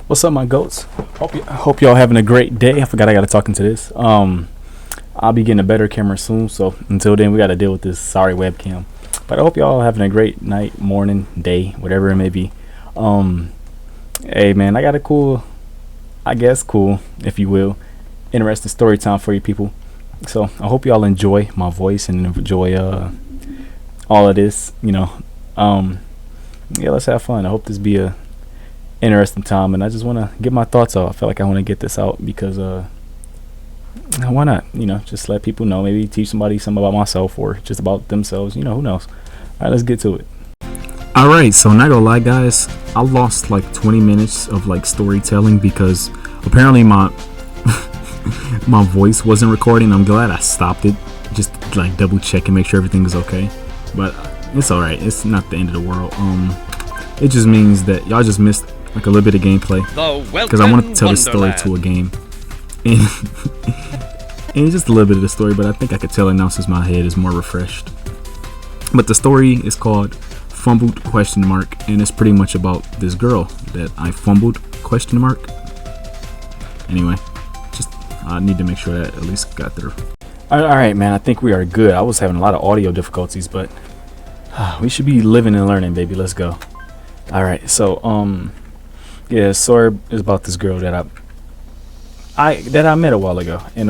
What's up, my goats? Hope y'all having a great day. I forgot I gotta talk into this. I'll be getting a better camera soon, so until then, we gotta deal with this sorry webcam. But I hope y'all having a great night, morning, day, whatever it may be. Hey man, I got a cool, I guess cool, if you will, interesting story time for you people. So I hope y'all enjoy my voice and enjoy all of this. Yeah, let's have fun. I hope this be a interesting time, and I just want to get my thoughts out. I feel like I want to get this out because why not? Just let people know, maybe teach somebody something about myself or just about themselves. Who knows? All right, let's get to it. All right, so not gonna lie, guys, I lost like 20 minutes of like storytelling because apparently my my voice wasn't recording. I'm glad I stopped it, just like double check and make sure everything is okay. But it's all right. It's not the end of the world. It just means that y'all just missed like a little bit of gameplay because I wanted to tell the story to a game, and and just a little bit of the story. But I think I could tell it now since my head is more refreshed. But the story is called Fumbled ? And it's pretty much about this girl that I fumbled ? Anyway, just I need to make sure that at least got through. All right, man. I think we are good. I was having a lot of audio difficulties, but we should be living and learning, baby. Let's go. All right, so yeah, story is about this girl that I met a while ago, and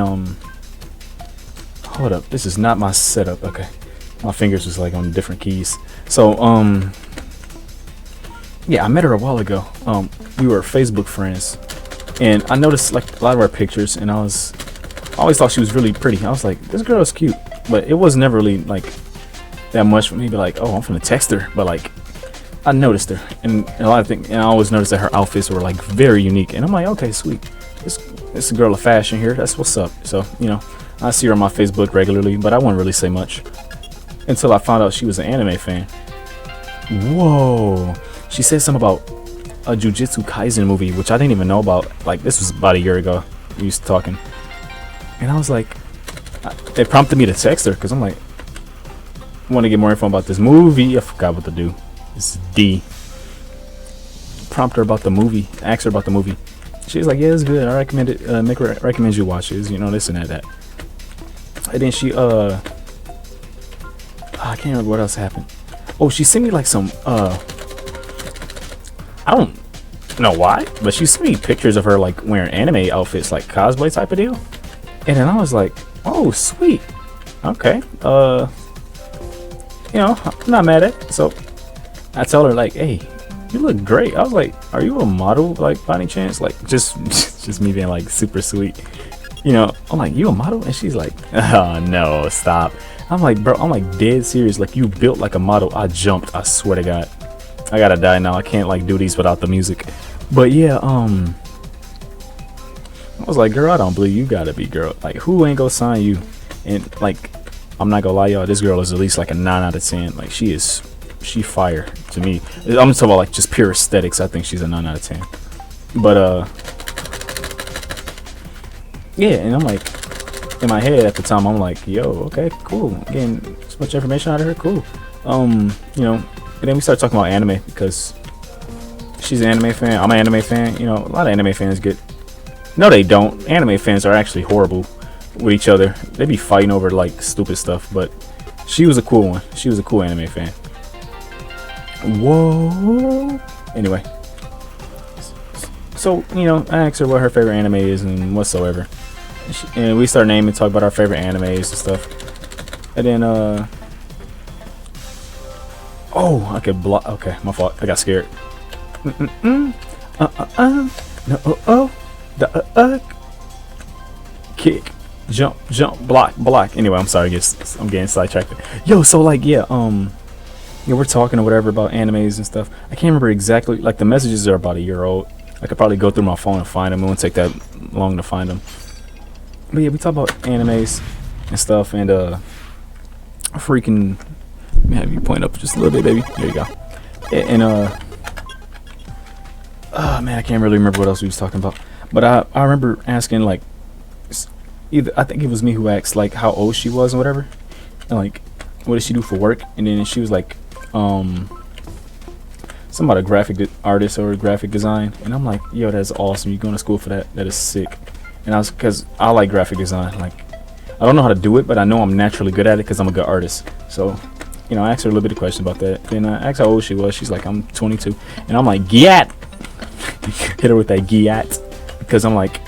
hold up, this is not my setup. Okay, my fingers was like on different keys. So yeah, I met her a while ago. We were Facebook friends, and I noticed like a lot of our pictures, and I always thought she was really pretty. I was like, this girl is cute, but it was never really like that much for me to be like, oh, I'm gonna text her. But like, I noticed her, and a lot of things, and I always noticed that her outfits were like very unique, and I'm like, okay, sweet, this a girl of fashion here, that's what's up. So I see her on my Facebook regularly, but I wouldn't really say much until I found out she was an anime fan. Whoa, she said something about a Jujutsu Kaisen movie, which I didn't even know about. Like, this was about a year ago we used to talking, and I was like, it prompted me to text her because I'm like, I want to get more info about this movie. I forgot what to do. This is D. Prompt her about the movie. Ask her about the movie. She's like, yeah, it's good. I recommend it. Recommend you watch it. This and that. And then she I can't remember what else happened. Oh, she sent me like some I don't know why, but she sent me pictures of her like wearing anime outfits, like cosplay type of deal. And then I was like, oh, sweet. Okay. I'm not mad at it. So I tell her like, hey, you look great. I was like, are you a model, like, by any chance? Like, just me being like super sweet. I'm like, you a model? And she's like, oh no, stop. I'm like, bro, I'm like dead serious. Like, you built like a model. I jumped, I swear to God. I gotta die now. I can't like do these without the music. But yeah, I was like, girl, I don't believe you gotta be, girl. Like, who ain't gonna sign you? And like, I'm not gonna lie, y'all, this girl is at least like a 9 out of 10. Like, she fire to me. I'm talking about like just pure aesthetics. I think she's a 9 out of 10. But yeah, and I'm like, in my head at the time, I'm like, yo, okay, cool. Getting as much information out of her, cool. And then we started talking about anime because she's an anime fan. I'm an anime fan. A lot of anime fans get. No, they don't. Anime fans are actually horrible with each other. They be fighting over like stupid stuff. But she was a cool one. She was a cool anime fan. Whoa. Anyway, so I asked her what her favorite anime is and whatsoever, and we started naming, talk about our favorite animes and stuff. And then oh, I could block. Okay, my fault. I got scared. No. Kick, jump, block. Anyway, I'm sorry. I'm getting sidetracked. Yo, so like, yeah, we're talking or whatever about animes and stuff. I can't remember exactly. Like, the messages are about a year old. I could probably go through my phone and find them. It won't take that long to find them. But yeah, we talk about animes and stuff, and freaking, have you point up just a little bit, baby. There you go. And oh man, I can't really remember what else we was talking about. But I remember asking like, I think it was me who asked like how old she was and whatever, and like what does she do for work, and then she was like, something about a artist or graphic design, and I'm like, yo, that's awesome. You going to school for that? That is sick. And I was, because I like graphic design. Like, I don't know how to do it, but I know I'm naturally good at it because I'm a good artist. So, I asked her a little bit of question about that. Then I asked how old she was. She's like, I'm 22, and I'm like, Giat. Hit her with that Giat, because I'm like,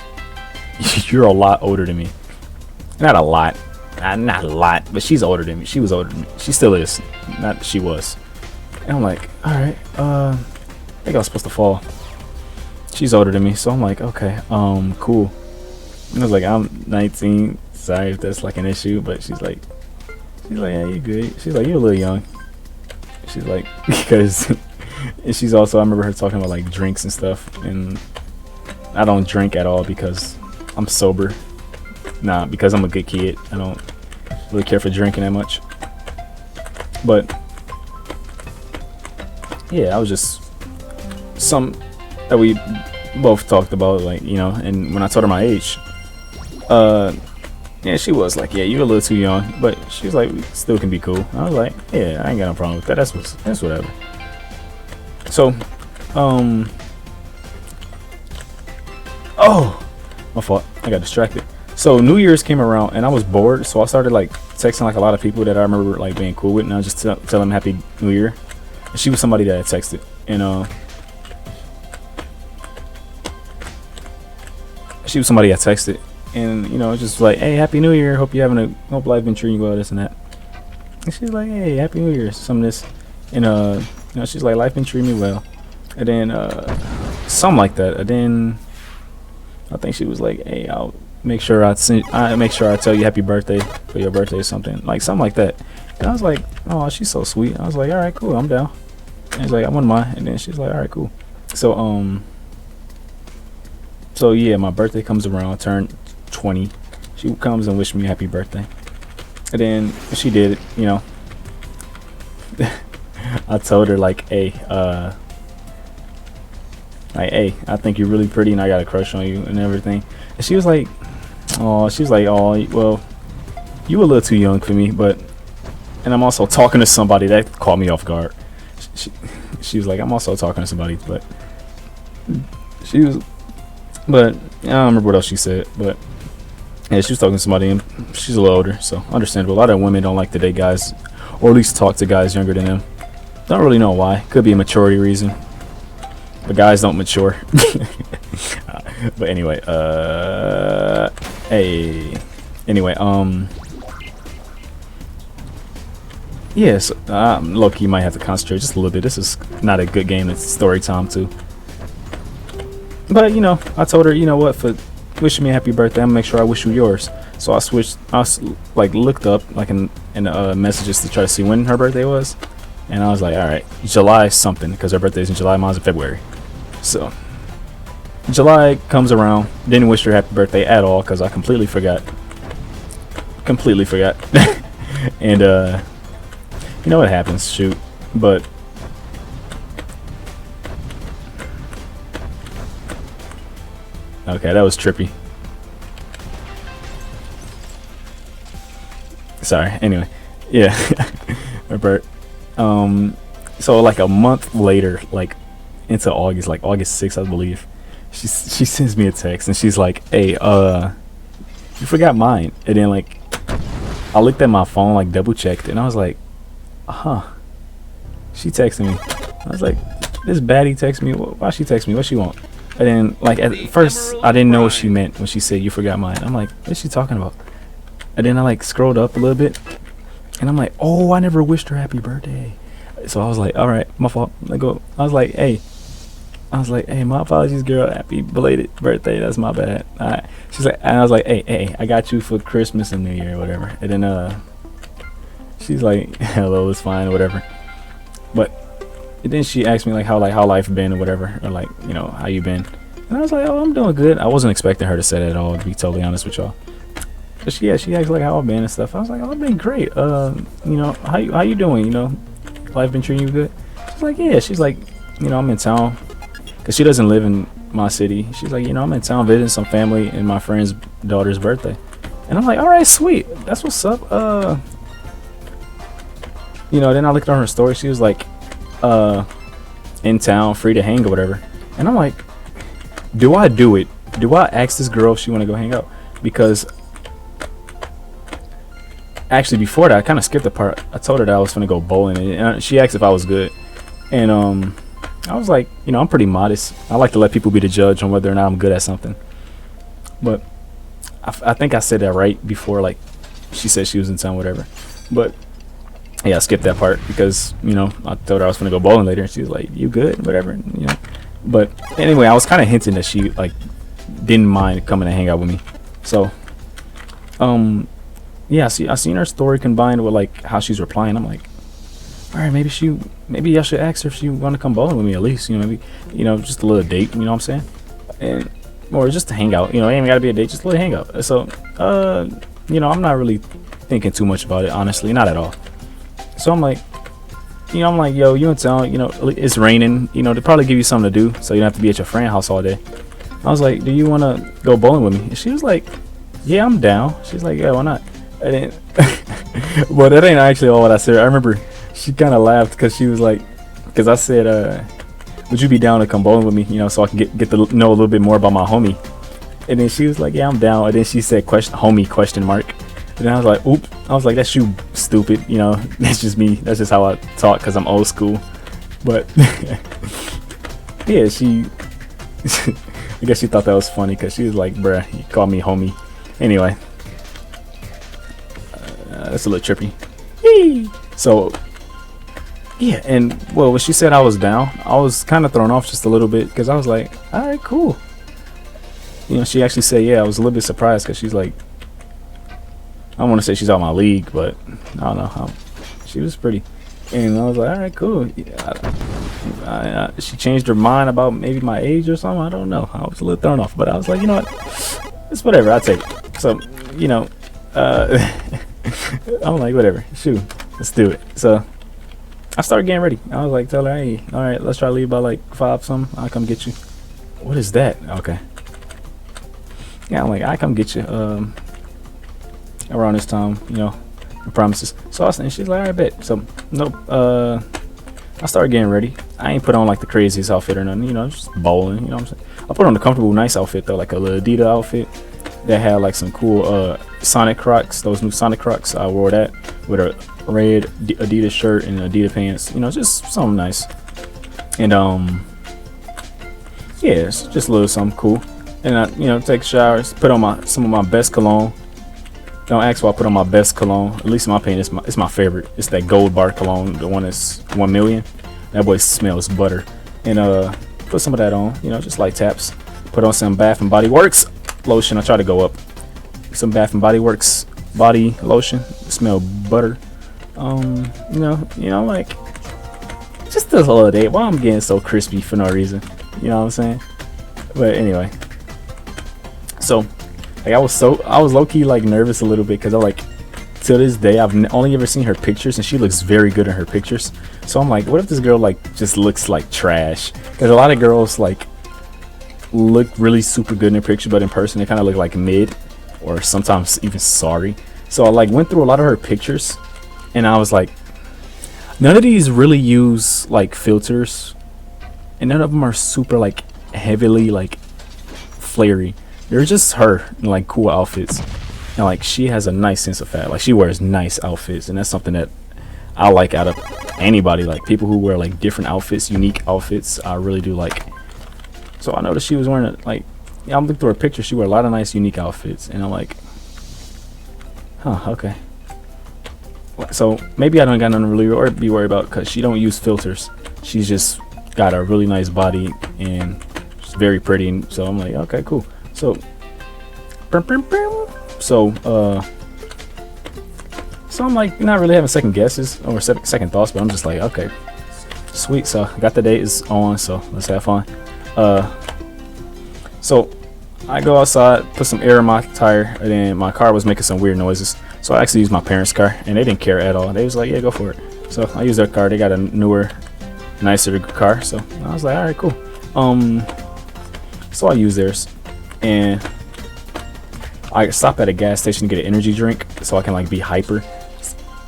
you're a lot older than me. Not a lot, not a lot, but she's older than me. She was older than me. She still is. Not she was. And I'm like, all right, I think I was supposed to fall. She's older than me, so I'm like, okay, cool. And I was like, I'm 19. Sorry if that's like an issue, but she's like, yeah, you good. She's like, you're a little young. She's like, because, and she's also, I remember her talking about like drinks and stuff, and I don't drink at all because I'm sober. Nah, because I'm a good kid. I don't really care for drinking that much. But yeah, I was just some that we both talked about, like, and when I told her my age, yeah, she was like, yeah, you're a little too young, but she was like, we still can be cool. I was like, yeah, I ain't got no problem with that. That's whatever. So, oh, my fault. I got distracted. So New Year's came around and I was bored, so I started like texting like a lot of people that I remember like being cool with, and I just tell them Happy New Year. And she was somebody that I texted, and she was somebody I texted, and just like, hey, Happy New Year. Hope life been treating you well, this and that. And she's like, hey, Happy New Year, some of this, and she's like, life been treating me well, and then something like that. And then I think she was like, hey, I'll make sure I tell you happy birthday for your birthday or something like that. And I was like, oh, she's so sweet. I was like, all right, cool, I'm down. And she's like, I wouldn't mind. And then she's like, all right, cool. So yeah, my birthday comes around, I turned 20. She comes and wished me happy birthday, and then she did it. I told her like, hey, I think you're really pretty and I got a crush on you and everything. And she was like, oh, well, you a little too young for me, and I'm also talking to somebody. That caught me off guard. She was like, I'm also talking to somebody, but I don't remember what else she said, but yeah, she was talking to somebody, and she's a little older, so understandable. A lot of women don't like to date guys, or at least talk to guys younger than them. Don't really know why. Could be a maturity reason, but guys don't mature. But anyway, yes, low-key might have to concentrate just a little bit. This is not a good game. It's story time too. But I told her, what, for wishing me a happy birthday, I'm gonna make sure I wish you yours. So I looked up like in messages to try to see when her birthday was, and I was like, all right, July something, because her birthday's in July, mine's in February. So July comes around, didn't wish her happy birthday at all because I completely forgot. And you know what happens, shoot. But okay, that was trippy. Sorry. Anyway, yeah. Robert. So like a month later, like into August, like August 6th, I believe, she sends me a text and she's like, hey, you forgot mine. And then like I looked at my phone, like double checked, and I was like, she texted me. I was like, this baddie texted me. Why she text me? What she want? And then like at first I didn't know what she meant when she said you forgot mine. I'm like, what's she talking about? And then I like scrolled up a little bit, and I'm like, oh, I never wished her happy birthday. So I was like, all right, my fault. Let go. I was like, hey, my apologies, girl. Happy belated birthday. That's my bad. All right. She's like, and I was like, hey, I got you for Christmas and New Year or whatever. And then she's like, hello, it's fine or whatever. But then she asked me like how life been or whatever, or like, how you been. And I was like, oh, I'm doing good. I wasn't expecting her to say that at all, to be totally honest with y'all. But she asked like how I've been and stuff. I was like, oh, I've been great. How you doing? Life been treating you good? She's like, yeah. She's like, I'm in town, because she doesn't live in my city. She's like, I'm in town visiting some family and my friend's daughter's birthday. And I'm like, all right, sweet. That's what's up. Then I looked on her story. She was like, in town, free to hang or whatever. And I'm like, do I do it? Do I ask this girl if she want to go hang out? Because actually before that, I kind of skipped the part. I told her that I was gonna go bowling, and she asked if I was good, and I was like, you know, I'm pretty modest. I like to let people be the judge on whether or not I'm good at something. But I think I said that right before, like, she said she was in town, whatever. But yeah, I skipped that part because, you know, I told her I was gonna go bowling later, and she was like, "You good?" Whatever, you know. But anyway, I was kind of hinting that she like didn't mind coming to hang out with me. So, yeah, I seen her story combined with like how she's replying. I'm like, all right, maybe I should ask her if she want to come bowling with me at least. You know, maybe, you know, just a little date. You know what I'm saying? And or just to hang out. You know, it ain't gotta be a date, just a little hangout. So, you know, I'm not really thinking too much about it, honestly, not at all. So I'm like, you know, yo, you in town, you know, it's raining, you know, they probably give you something to do, so you don't have to be at your friend's house all day. I was like, do you want to go bowling with me? And she was like, yeah, I'm down. She's like, yeah, why not? I didn't, but that ain't actually all what I said. I remember she kind of laughed because she was like, because I said, would you be down to come bowling with me, you know, so I can get to know a little bit more about my homie? And then she was like, yeah, I'm down. And then she said, homie, question mark. And then I was like, oop. I was like, that's you, stupid. You know, that's just me. That's just how I talk because I'm old school. But yeah, I guess she thought that was funny because she was like, bruh, you called me homie. Anyway, that's a little trippy. Yee. So yeah, and well, when she said I was down, I was kind of thrown off just a little bit because I was like, all right, cool. You know, she actually said, yeah, I was a little bit surprised because she's like, I don't want to say she's out of my league, but I don't know. She was pretty. And I was like, all right, cool. Yeah, she changed her mind about maybe my age or something. I don't know. I was a little thrown off, but I was like, you know what? It's whatever. I'll take it. So, you know, I'm like, whatever. Shoot, let's do it. So I started getting ready. I was like, tell her, hey, all right, let's try to leave by like 5 something. I'll come get you. What is that? Okay. Yeah, I'm like, I come get you around this time, you know, I promises. So and she's like, all right, bet. So nope. I started getting ready. I ain't put on like the craziest outfit or nothing, you know, just bowling. You know what I'm saying? I put on a comfortable, nice outfit though, like a little Adidas outfit that had like some cool Sonic Crocs. Those new Sonic Crocs. I wore that with a red Adidas shirt and Adidas pants. You know, just something nice. And yeah, it's just a little something cool. And I, you know, take showers, put on some of my best cologne. Don't ask why I put on my best cologne. At least in my opinion, it's my favorite. It's that Gold Bar cologne, the one that's 1 million. That boy smells butter. And put some of that on, you know, just light taps. Put on some Bath and Body Works lotion. I try to go up. Some Bath and Body Works body lotion. Smell butter. You know, like just this holiday. Why I'm getting so crispy for no reason. You know what I'm saying? But anyway. So like I was low-key like nervous a little bit because I like till this day I've only ever seen her pictures and she looks very good in her pictures. So I'm like, what if this girl like just looks like trash? Because a lot of girls like look really super good in their picture, but in person they kind of look like mid or sometimes even sorry. So I like went through a lot of her pictures and I was like, none of these really use like filters and none of them are super like heavily like flary. They're just her in like cool outfits, and like she has a nice sense of fashion. Like she wears nice outfits, and that's something that I like out of anybody. Like people who wear like different outfits, unique outfits, I really do like. So I noticed she was wearing like, yeah, I'm looking through her picture. She wore a lot of nice, unique outfits, and I'm like, huh, okay. So maybe I don't got nothing to really be worried about because she don't use filters. She's just got a really nice body and she's very pretty. And so I'm like, okay, cool. So, so I'm like not really having second guesses or second thoughts, but I'm just like, okay, sweet. So I got the date is on, so let's have fun. So I go outside, put some air in my tire, and then my car was making some weird noises. So I actually used my parents' car, and they didn't care at all. They was like, yeah, go for it. So I used their car. They got a newer, nicer car. So I was like, all right, cool. So I used theirs. And I stop at a gas station to get an energy drink so I can like be hyper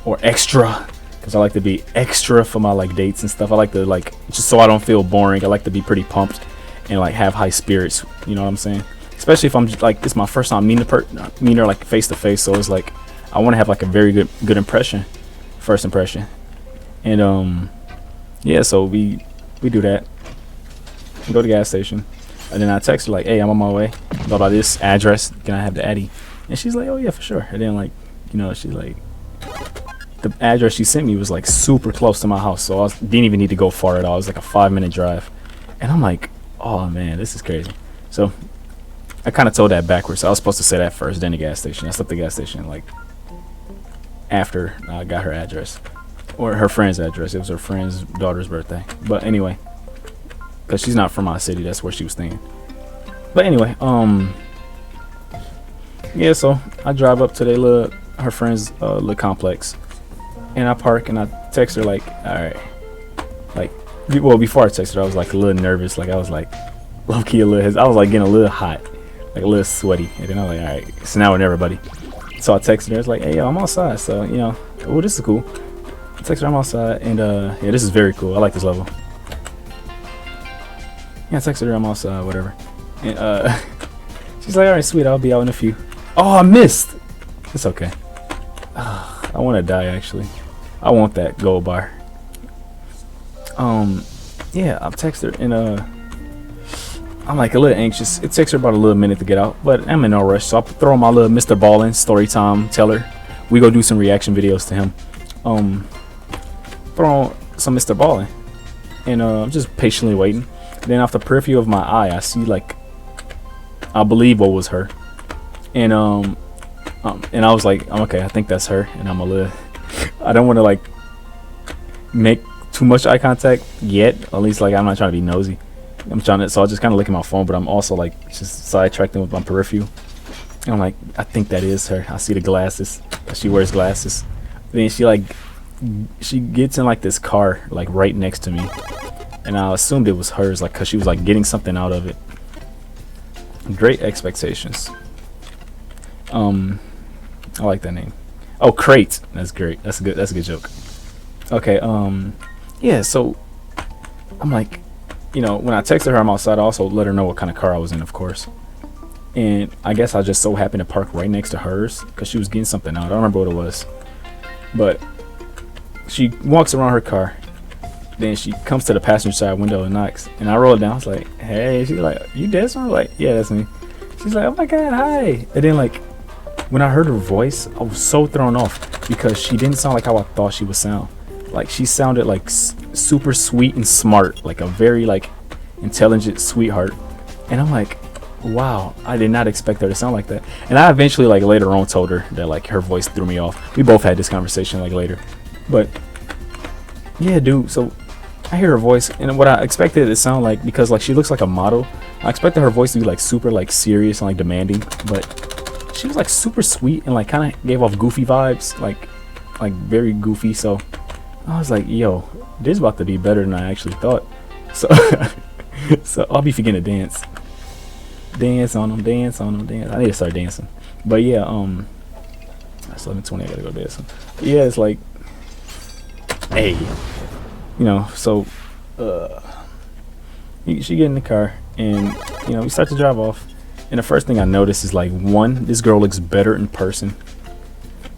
or extra because I like to be extra for my like dates and stuff. I like to like just so I don't feel boring. I like to be pretty pumped and like have high spirits. You know what I'm saying? Especially if I'm just, like it's my first time meeting her like face to face. So it's like I want to have like a very good impression, first impression. And yeah, so we do that. We go to the gas station, and then I text her like, "Hey, I'm on my way. Go by this address. Can I have the Addy?" And she's like, "Oh yeah, for sure." And then like, you know, she's like, the address she sent me was like super close to my house, so didn't even need to go far at all. It was like a 5-minute drive, and I'm like, "Oh man, this is crazy." So I kind of told that backwards. I was supposed to say that first, then the gas station. I stopped at the gas station like after I got her address, or her friend's address. It was her friend's daughter's birthday. But anyway, because she's not from my city, that's where she was staying. But anyway, yeah. So I drive up to her friend's little complex, and I park and I text her like, all right, like, well, before I texted her, I was like a little nervous, like I was like low key I was like getting a little hot, like a little sweaty, and then I was like, all right, so now with everybody. So I texted her, it's like, hey, yo, I'm outside, so you know, oh, this is cool. I texted her, I'm outside, and yeah, this is very cool. I like this level. Yeah, I texted her, I'm outside, whatever, and she's like, all right, sweet, I'll be out in a few. Oh, I missed. It's okay. I want to die actually. I want that gold bar. Yeah, I've texted her and I'm like a little anxious. It takes her about a little minute to get out, but I'm in no rush. So I'll throw my little Mr. Ballin story time teller. We go do some reaction videos to him. Throw on some Mr. Ballin, and I'm just patiently waiting. Then off the periphery of my eye, I see like, I believe what was her, and I was like, okay, I think that's her, and I'm a little, I don't want to like make too much eye contact yet. At least like I'm not trying to be nosy. I'm trying to, so I just kind of look at my phone, but I'm also like just sidetracking with my peripheral. And I'm like, I think that is her. I see the glasses. She wears glasses. Then she gets in like this car like right next to me, and I assumed it was hers, like because she was like getting something out of it. Great Expectations. I like that name. Oh, Crate. That's great. That's a good joke. Okay. Yeah. So I'm like, you know, when I texted her I'm outside, I also let her know what kind of car I was in, of course. And I guess I just so happened to park right next to hers because she was getting something out. I don't remember what it was, but she walks around her car. Then she comes to the passenger side window and knocks, and I roll it down. I was like, "Hey," she's like, "You Desmond?" I'm like, "Yeah, that's me." She's like, "Oh my God, hi!" And then like, when I heard her voice, I was so thrown off because she didn't sound like how I thought she would sound. Like she sounded like super sweet and smart, like a very like intelligent sweetheart. And I'm like, wow, I did not expect her to sound like that. And I eventually like later on told her that like her voice threw me off. We both had this conversation like later. But yeah, dude, so I hear her voice, and what I expected it to sound like, because like she looks like a model, I expected her voice to be like super like serious and like demanding, but she was like super sweet and like kind of gave off goofy vibes, like very goofy. So I was like, yo, this is about to be better than I actually thought. So so I'll be forgetting to dance on them, dance. I need to start dancing. But yeah, that's 11:20. I gotta go to bed. So yeah, it's like, hey, you know. So she get in the car, and you know, we start to drive off. And the first thing I notice is like, one, this girl looks better in person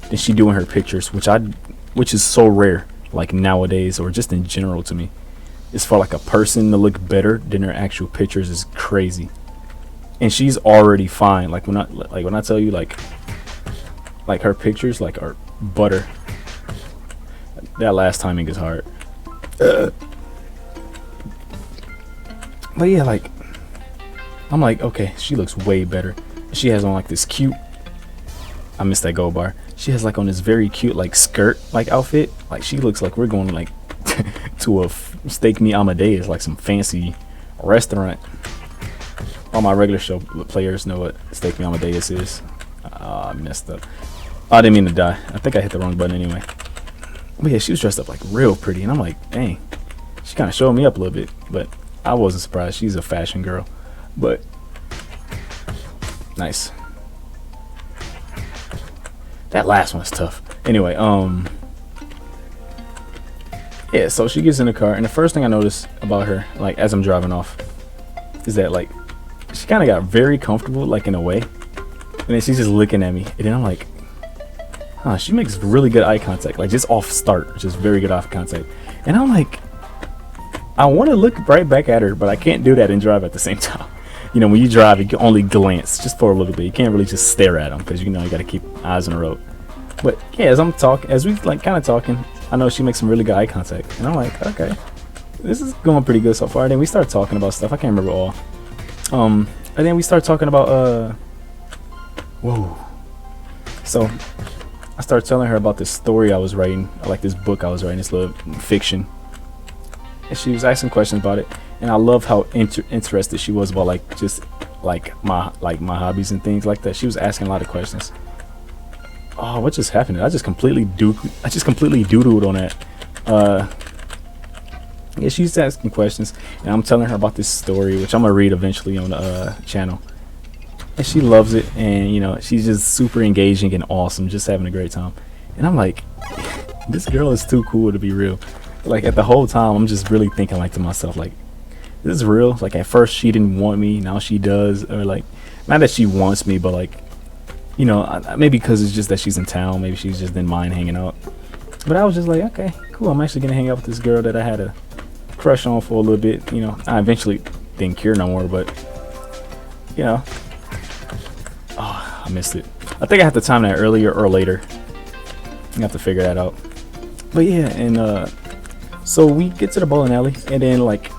than she do in her pictures, which is so rare, like nowadays, or just in general to me. It's for like a person to look better than her actual pictures is crazy. And she's already fine. Like when I tell you like her pictures like are butter. That last timing is hard. But yeah, like I'm like, okay, she looks way better. She has on like this cute, I missed that gold bar. She has like on this very cute like skirt like outfit. Like she looks like we're going like to a steak me Amadeus, like some fancy restaurant. All my regular show players know what steak me Amadeus is. I messed up. I didn't mean to die. I think I hit the wrong button anyway. But yeah, she was dressed up like real pretty, and I'm like, dang, she kind of showed me up a little bit, but I wasn't surprised. She's a fashion girl. But nice. That last one's tough. Anyway, yeah, so she gets in the car, and the first thing I noticed about her, like as I'm driving off, is that like she kind of got very comfortable, like in a way, and then she's just looking at me, and then I'm like, huh, she makes really good eye contact, like just off start, just very good eye contact, and I'm like, I want to look right back at her, but I can't do that and drive at the same time. You know, when you drive, you can only glance just for a little bit. You can't really just stare at them because you know you got to keep eyes on the road. But yeah, as we like kind of talking, I know she makes some really good eye contact, and I'm like, okay, this is going pretty good so far. And then we start talking about stuff. I can't remember all. And then we start talking about whoa. So I started telling her about this story I was writing, like this book I was writing, this little fiction. And she was asking questions about it, and I love how interested she was about like just like my hobbies and things like that. She was asking a lot of questions. Oh, what just happened? I just completely doodled on that. Yeah, she's asking questions, and I'm telling her about this story, which I'm gonna read eventually on the channel. And she loves it, and you know she's just super engaging and awesome, just having a great time. And I'm like, this girl is too cool to be real. Like at the whole time I'm just really thinking like to myself, like, this is real. Like at first she didn't want me, now she does. Or like, not that she wants me, but like, you know, maybe because it's just that she's in town, maybe she just didn't mind hanging out. But I was just like, okay, cool, I'm actually gonna hang out with this girl that I had a crush on for a little bit. You know, I eventually didn't care no more, but you know, oh, I missed it. I think I have to time that earlier or later. I have to figure that out. But yeah, and so we get to the bowling alley, and then like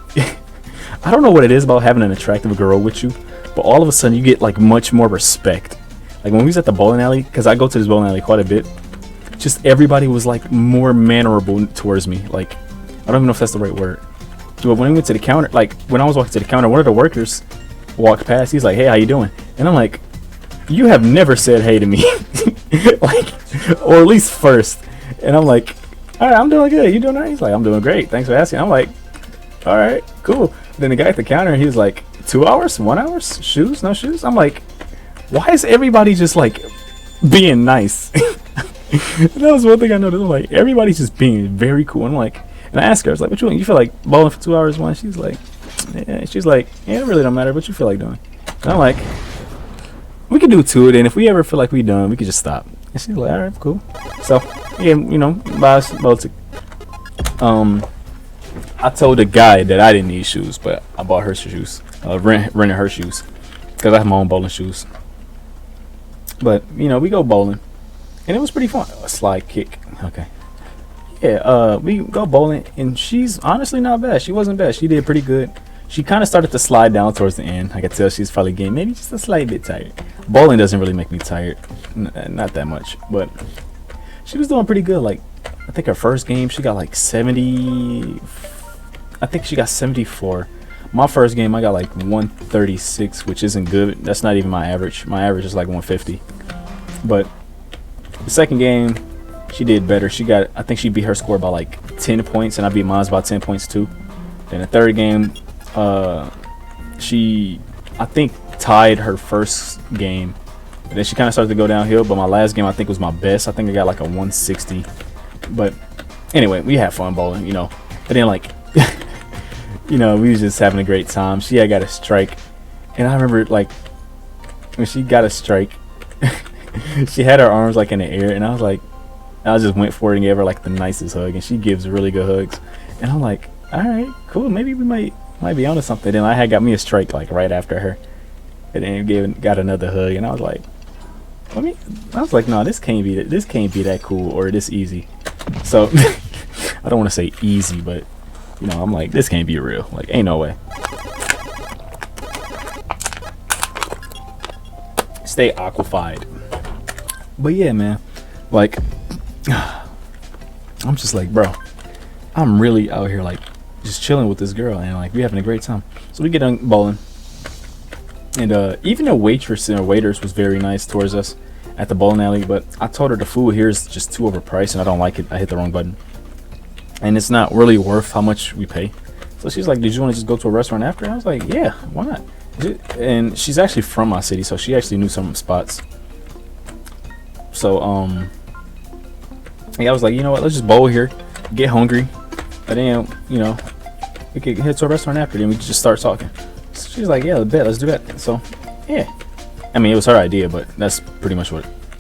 I don't know what it is about having an attractive girl with you, but all of a sudden you get like much more respect. Like when we was at the bowling alley, because I go to this bowling alley quite a bit, just everybody was like more mannerable towards me. Like, I don't even know if that's the right word. But when we went to the counter, like when I was walking to the counter, one of the workers walked past. He's like, "Hey, how you doing?" And I'm like, "You have never said hey to me," like, or at least first. And I'm like, "All right, I'm doing good. You doing all right?" He's like, "I'm doing great. Thanks for asking." I'm like, "All right, cool." Then the guy at the counter, he was like, 2 hours, 1 hour, shoes, no shoes. I'm like, why is everybody just like being nice? That was one thing I noticed. I'm like, everybody's just being very cool. And I'm like, and I asked her, I was like, "What you feel like bowling for 2 hours?" One, she's like, "Yeah." She's like, "Yeah, it really don't matter what you feel like doing." And I'm like, "We could do two, and if we ever feel like we done, we could just stop." And she's like, "All right, cool." So yeah, you know, I told the guy that I didn't need shoes, but I bought her shoes, rented her shoes, because I have my own bowling shoes. But you know, we go bowling, and it was pretty fun. A slide kick, okay. Yeah, we go bowling, and she's honestly not bad. She wasn't bad. She did pretty good. She kind of started to slide down towards the end. I could tell she's probably getting maybe just a slight bit tired. Bowling doesn't really make me tired, not that much, but she was doing pretty good. Like, I think her first game she got like 70. I think she got 74. My first game I got like 136, which isn't good. That's not even my average. My average is like 150. But the second game she did better. I think she beat her score by like 10 points, and I beat mine by 10 points too. Then the third game, she I think tied her first game. And then she kind of started to go downhill, but my last game I think was my best. I think I got like a 160. But anyway, we had fun bowling, you know. And then like you know, we was just having a great time. She had got a strike, and I remember like when she got a strike, she had her arms like in the air, and I just went for it and gave her like the nicest hug, and she gives really good hugs. And I'm like, all right, cool, maybe we might be onto something. Then I had got me a strike like right after her, and then got another hug, and I was like, no, this can't be that cool or this easy. So I don't want to say easy, but you know, I'm like, this can't be real. Like, ain't no way. Stay aquafied. But yeah, man, like, I'm just like, bro, I'm really out here like just chilling with this girl, and like we having a great time. So we get done bowling, and even the waitress and waiters was very nice towards us at the bowling alley. But I told her the food here is just too overpriced, and I don't like it. I hit the wrong button, and it's not really worth how much we pay. So she's like, "Did you want to just go to a restaurant after?" And I was like, "Yeah, why not?" And she's actually from my city, so she actually knew some spots. So yeah, I was like, you know what, let's just bowl here, get hungry, And then, we could head to a restaurant after. Then we just start talking. So she's like, yeah, bet, let's do that. So, yeah. I mean, it was her idea, but that's pretty much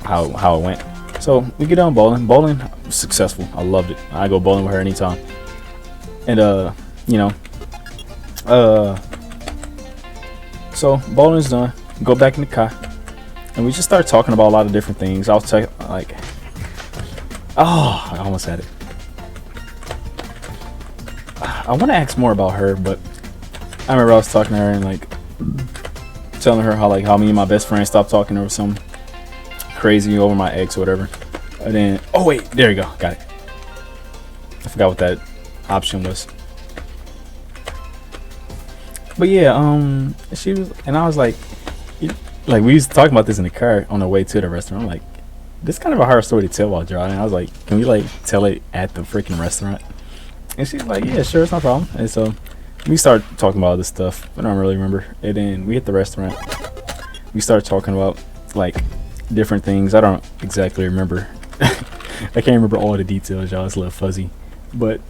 how it went. So we get on bowling. Bowling, successful. I loved it. I go bowling with her anytime. And so bowling's done. Go back in the car, and we just start talking about a lot of different things. I'll tell you, like, oh, I almost had it. I want to ask more about her, but I remember I was talking to her and like telling her how me and my best friend stopped talking over some crazy over my ex or whatever. And then, oh wait, there you go, got it. I forgot what that option was. But yeah, she was, and I was like we used to talk about this in the car on the way to the restaurant. I'm like, this is kind of a hard story to tell while driving. I was like, can we like tell it at the freaking restaurant? And she's like, yeah, sure, it's no problem. And so we started talking about all this stuff. I don't really remember. And then we hit the restaurant. We started talking about like different things. I don't exactly remember. I can't remember all the details, y'all. It's a little fuzzy. But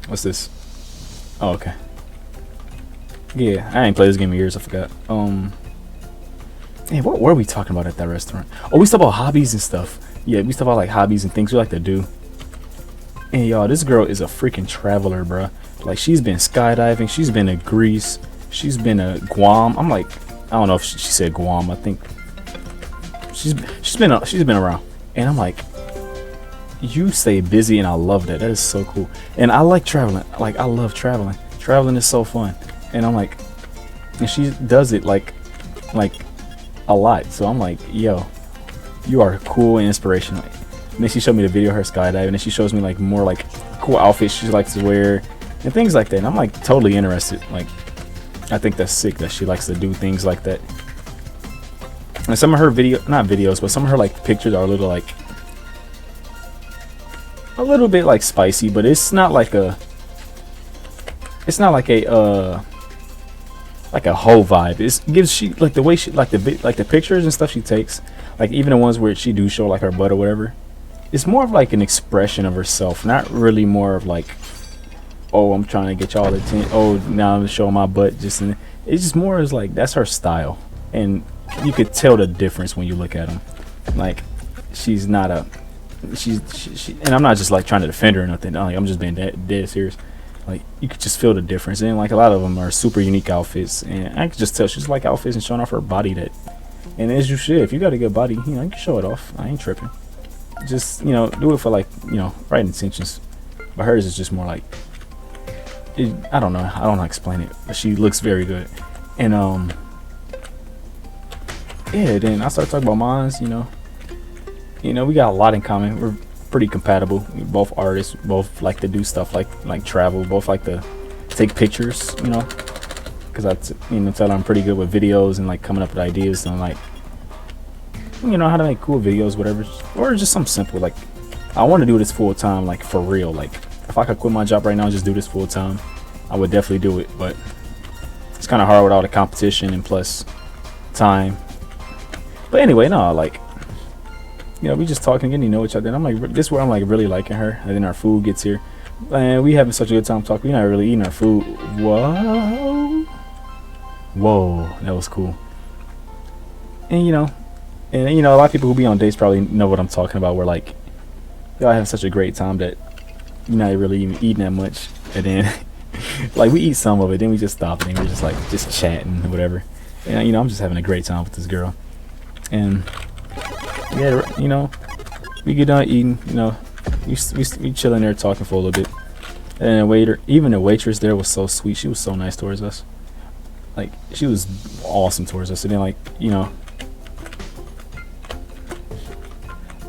what's this? Oh, okay. Yeah, I ain't played this game in years. I forgot. Hey, what were we talking about at that restaurant? Oh, we talked about hobbies and stuff. Yeah, we talked about like hobbies and things we like to do. And y'all, this girl is a freaking traveler, bruh. Like, she's been skydiving. She's been to Greece. She's been to Guam. I'm like, I don't know if she said Guam. I think she's been around. And I'm like, you stay busy, and I love that. That is so cool. And I like traveling. Like, I love traveling. Traveling is so fun. And I'm like, and she does it like a lot. So I'm like, yo, you are cool and inspirational. And then she showed me the video of her skydiving, and she shows me like more like cool outfits she likes to wear and things like that. And I'm like totally interested. Like, I think that's sick that she likes to do things like that. And some of her not videos, but some of her like pictures are a little bit like spicy, but it's not like a whole vibe. It gives she like the way she like the pictures and stuff she takes, like even the ones where she do show like her butt or whatever. It's more of like an expression of herself, not really more of like, oh, I'm trying to get y'all attention. Oh, now I'm showing my butt. It's just more as like that's her style, and you could tell the difference when you look at them. Like, she's not a she and I'm not just like trying to defend her or nothing. Like, I'm just being dead serious. Like, you could just feel the difference, and like a lot of them are super unique outfits, and I could just tell she's like outfits and showing off her body. That, and as you should, if you got a good body, you can show it off. I ain't tripping. Just do it for like right intentions. But hers is just more like I don't know how to explain it, but she looks very good. And yeah, then I started talking about mines. We got a lot in common. We're pretty compatible. We're both artists, both like to do stuff like travel, both like to take pictures, because I tell her I'm pretty good with videos and like coming up with ideas and like how to make cool videos, whatever, or just something simple. Like, I want to do this full time, like for real. Like, if I could quit my job right now and just do this full time, I would definitely do it. But it's kind of hard with all the competition and plus time. But anyway, no, like, we just talking, getting to know each other. And I'm like, this is where I'm like really liking her. And then our food gets here, and we having such a good time talking. We're not really eating our food. Whoa, that was cool. And a lot of people who be on dates probably know what I'm talking about. Where like, y'all have such a great time that you're not really even eating that much, and then like we eat some of it, then we just stop, and we're just like chatting or whatever. And I'm just having a great time with this girl. And yeah, we get done eating. We chilling there talking for a little bit. And even the waitress there was so sweet. She was so nice towards us. Like, she was awesome towards us. And then like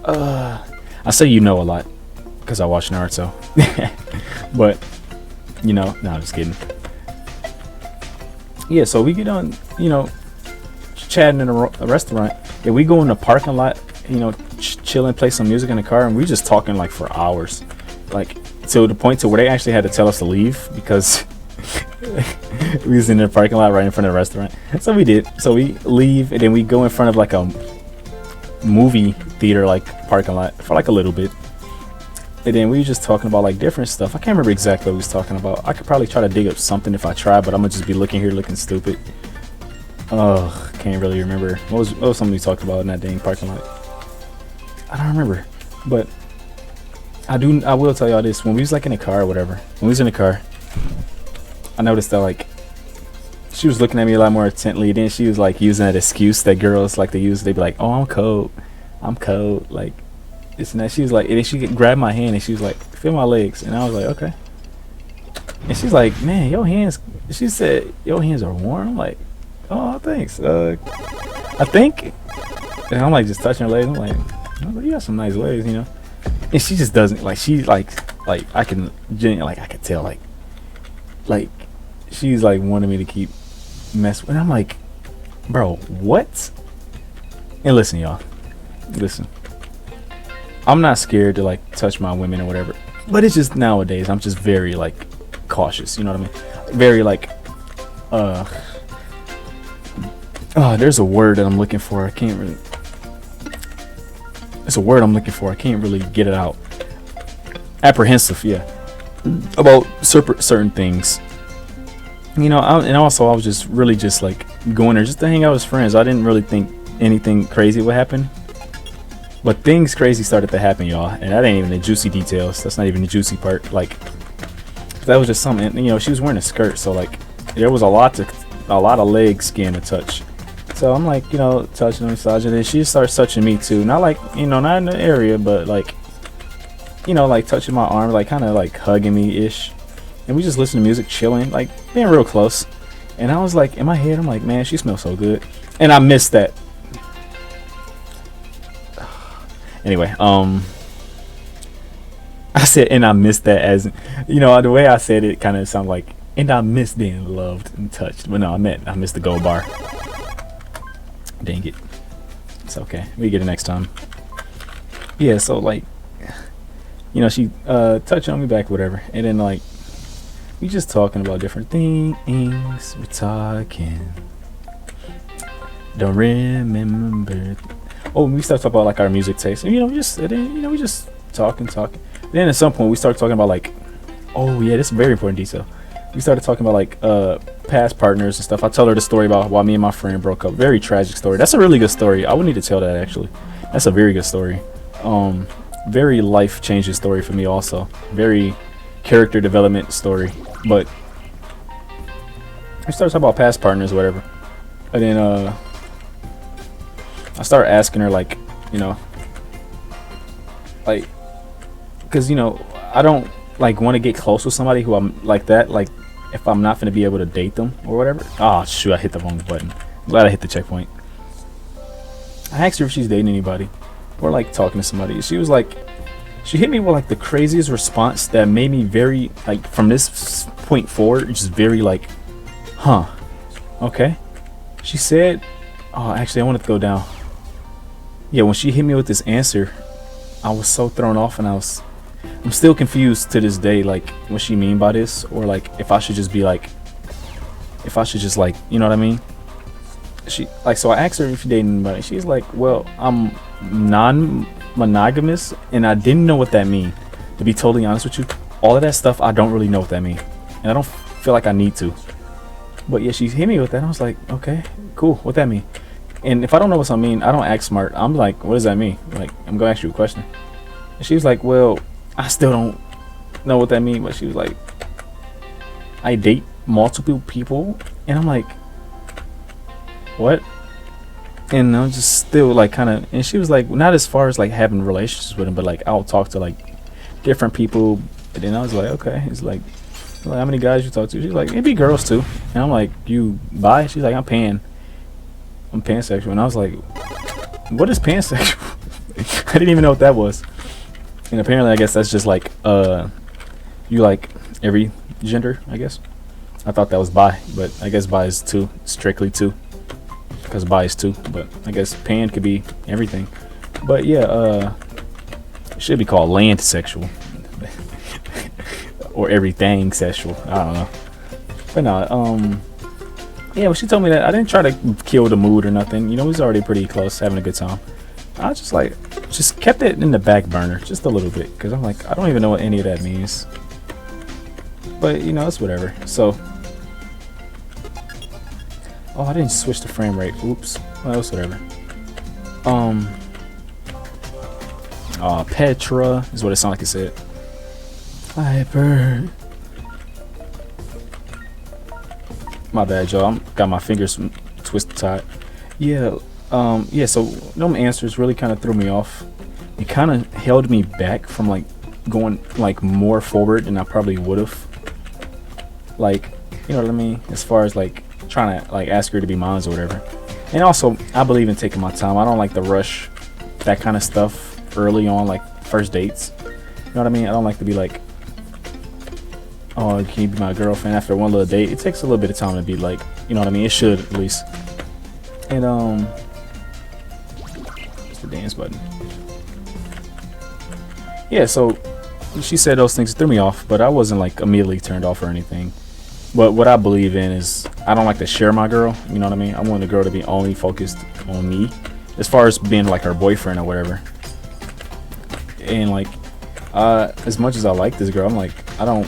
I say a lot because I watch Naruto. But no, I'm just kidding. Yeah, so we get on chatting in a restaurant. Yeah, we go in the parking lot, chilling, play some music in the car, and we just talking like for hours, like to the point to where they actually had to tell us to leave because we was in the parking lot right in front of the restaurant. So we did. So we leave, and then we go in front of like a movie theater like parking lot for like a little bit, And then we were just talking about like different stuff. I can't remember exactly what we was talking about. I could probably try to dig up something if I try, but I'm gonna just be looking here looking stupid. Can't really remember. What was something we talked about in that dang parking lot? I don't remember. But I will tell y'all this. When we was like in the car or whatever, when we was in the car, I noticed that like she was looking at me a lot more intently. Then she was like using that excuse that girls like to use. They be like, "Oh, I'm cold. I'm cold." Like this and that. She was like, and then she grabbed my hand and she was like, "Feel my legs." And I was like, "Okay." And she's like, "Man, your hands." She said, "Your hands are warm." I'm like, "Oh, thanks." I think. And I'm like just touching her legs. I'm like, "Oh, you got some nice legs, you know." And she just doesn't like. She like I can like I could tell like she's like wanting me to keep mess with. And I'm like, bro, what? And listen, y'all, listen. I'm not scared to like touch my women or whatever, but it's just nowadays I'm just very like cautious. You know what I mean? Very like there's a word that I'm looking for. I can't really. It's a word I'm looking for. I can't really get it out. Apprehensive, yeah, about certain things. You know, and also I was just really just like going there just to hang out as friends. I didn't really think anything crazy would happen, but things crazy started to happen, y'all. And that ain't even the juicy details. That's not even the juicy part. Like that was just something. You know, she was wearing a skirt, so like there was a lot of leg skin to touch. So I'm like, you know, touching, massaging, and she starts touching me too. Not like, you know, not in the area, but like, you know, like touching my arm, like kind of like hugging me ish. And we just listen to music, chilling, like being real close. And I was like, in my head, I'm like, man, she smells so good. And I missed that. Anyway, I said, and I missed that as, you know, the way I said it kind of sounded like, and I missed being loved and touched. But no, I missed the gold bar. Dang it. It's okay. We get it next time. Yeah, so like, you know, she touched on me back, whatever. And then like, we just talking about different things. We're talking. Don't remember. Oh, we start talking about like our music taste. And, you know, we just talking. Then at some point we start talking about like, oh yeah, this is a very important detail. We started talking about like past partners and stuff. I tell her the story about why me and my friend broke up. Very tragic story. That's a really good story. I would need to tell that actually. That's a very good story. Very life changing story for me also. Very character development story. But we started talking about past partners or whatever. And then I started asking her like, you know, like, cause you know, I don't like want to get close with somebody who I'm like that, like if I'm not gonna be able to date them or whatever. Oh shoot, I hit the wrong button. I'm glad I hit the checkpoint. I asked her if she's dating anybody or like talking to somebody. She was like, she hit me with like the craziest response that made me very like from this point forward just very like, huh, okay. She said, oh actually I wanted to go down. Yeah, when she hit me with this answer, I was so thrown off, and I'm still confused to this day, like what she mean by this, or like if I should just be like, if I should just like, you know what I mean? She like, so I asked her if she dating anybody. She's like, well, I'm non-monogamous, and I didn't know what that mean. To be totally honest with you, all of that stuff I don't really know what that mean, and I don't feel like I need to. But yeah, she hit me with that. And I was like, okay, cool. What that mean? And if I don't know what something mean, I don't act smart. I'm like, what does that mean? Like, I'm gonna ask you a question. And she was like, well, I still don't know what that mean. But she was like, I date multiple people. And I'm like, what? And I'm just still like kind of, and she was like, not as far as like having relationships with them, but like I'll talk to like different people. And then I was like, okay. It's like how many guys you talk to? She's like, it'd be girls too. And I'm like, you bi? She's like, I'm pansexual. And I was like, what is pansexual? I didn't even know what that was. And apparently I guess that's just like you like every gender, I guess. I thought that was bi, but I guess bi is two, strictly two, because bi is two. But I guess pan could be everything. But yeah, it should be called land sexual or everything sexual. I don't know. But no, yeah, well, she told me that I didn't try to kill the mood or nothing. You know, we was already pretty close, having a good time. I just like just kept it in the back burner just a little bit because I'm like I don't even know what any of that means. But you know, it's whatever. So, oh, I didn't switch the frame rate. Oops. Well, it's whatever. Petra is what it sounded like it said. Hyper. My bad, y'all. Got my fingers twisted tight. Yeah. Yeah. So them answers really kind of threw me off. It kind of held me back from like going like more forward than I probably would have. Like, you know what I mean? As far as like trying to like ask her to be mine or whatever. And also, I believe in taking my time. I don't like to rush that kind of stuff early on, like first dates. You know what I mean? I don't like to be like, oh, can you be my girlfriend after one little date? It takes a little bit of time to be like, you know what I mean? It should at least. And what's the dance button? Yeah, so she said those things threw me off, but I wasn't like immediately turned off or anything. But what I believe in is I don't like to share my girl. You know what I mean? I want the girl to be only focused on me, as far as being like her boyfriend or whatever. And like, as much as I like this girl, I'm like, I don't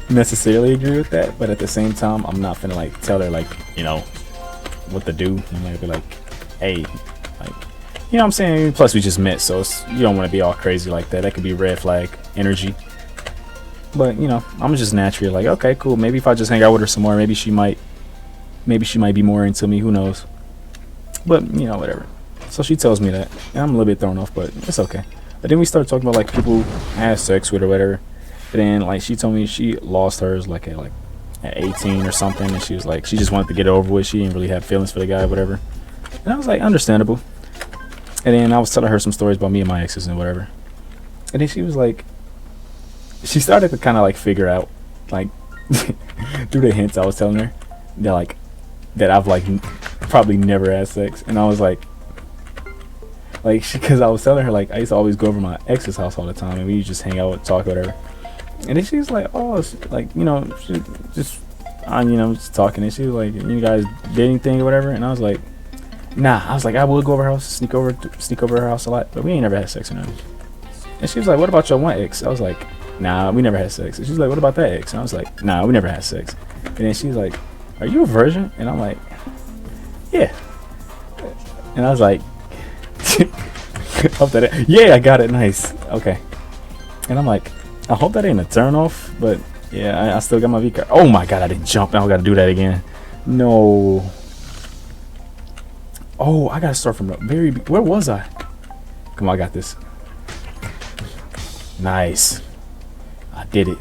necessarily agree with that. But at the same time, I'm not finna like tell her like, you know, what to do. I'm gonna be like, hey, like, you know what I'm saying? Plus we just met, so you don't want to be all crazy like that. That could be red flag energy. But you know, I'm just naturally like, okay, cool. Maybe if I just hang out with her some more, maybe she might be more into me. Who knows? But you know, whatever. So she tells me that, and I'm a little bit thrown off, but it's okay. But then we started talking about like people who have sex with or whatever. And then like she told me she lost hers like at 18 or something, and she was like she just wanted to get it over with. She didn't really have feelings for the guy or whatever. And I was like, understandable. And then I was telling her some stories about me and my exes and whatever. And then she was like, she started to kind of like figure out like through the hints I was telling her that like that I've like probably never had sex. And I was like because I was telling her like I used to always go over my ex's house all the time, and we used to just hang out and talk or whatever. And then she was like, oh, like, you know, she just you know, just talking, and she was like, you guys did anything or whatever? And I was like, nah. I was like, I would go over her house, sneak over her house a lot, but we ain't never had sex or nothing. And she was like, what about your one ex? I was like, nah, we never had sex. And she was like, what about that ex? And I was like, nah, we never had sex. And then she was like, are you a virgin? And I'm like, yeah. And I was like, hope that yeah, I got it, nice, okay. And I'm like, I hope that ain't a turn off, but yeah, I still got my V card. Oh my god, I didn't jump. Now I gotta do that again. No. Oh, I gotta start from the very where was I? Come on, I got this. Nice. I did it.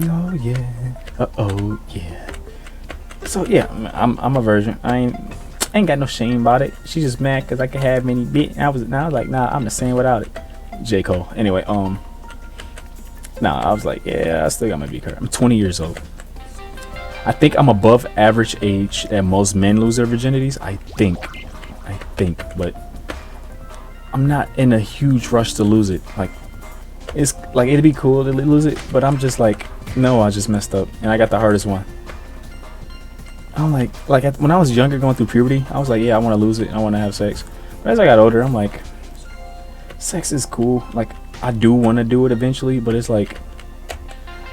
Oh yeah. Oh yeah. So yeah, I'm a virgin. I ain't got no shame about it. She's just mad because I can have many bit. I was like, nah, I'm the same without it. J. Cole. Anyway, nah, I was like, yeah, I still got my V card. I'm 20 years old. I think I'm above average age that most men lose their virginities. I think, but I'm not in a huge rush to lose it. Like, it's like it'd be cool to lose it, but I'm just like, no, I just messed up, and I got the hardest one. I'm like when I was younger, going through puberty, I was like, yeah, I want to lose it, I want to have sex. But as I got older, I'm like, sex is cool. Like, I do want to do it eventually, but it's like,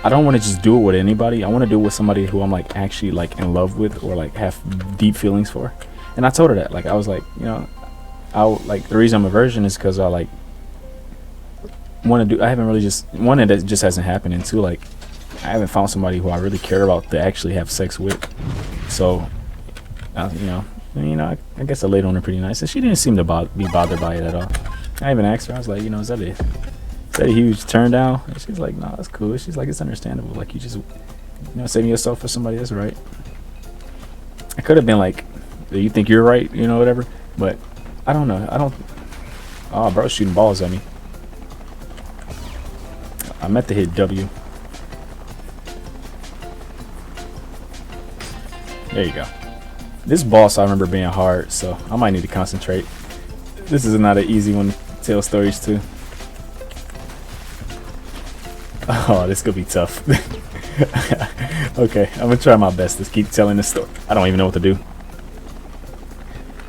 I don't want to just do it with anybody. I want to do it with somebody who I'm like actually like in love with or like have deep feelings for. And I told her that, like, I was like, you know, the reason I'm a virgin is because I like want to do. I haven't really that just hasn't happened, and two, like, I haven't found somebody who I really care about to actually have sex with. So, you know, I guess I laid on her pretty nice, and she didn't seem to be bothered by it at all. I even asked her. I was like, you know, is that a huge turn down? And she's like, no, that's cool. She's like, it's understandable. Like, you just, you know, saving yourself for somebody that's right. I could have been like, do you think you're right? You know, whatever. But I don't know. Oh, bro, shooting balls at me. I meant to hit W. There you go. This boss I remember being hard, so I might need to concentrate. This is not an easy one to tell stories to. Oh, this could be tough. Okay, I'm gonna try my best to keep telling this story. I don't even know what to do.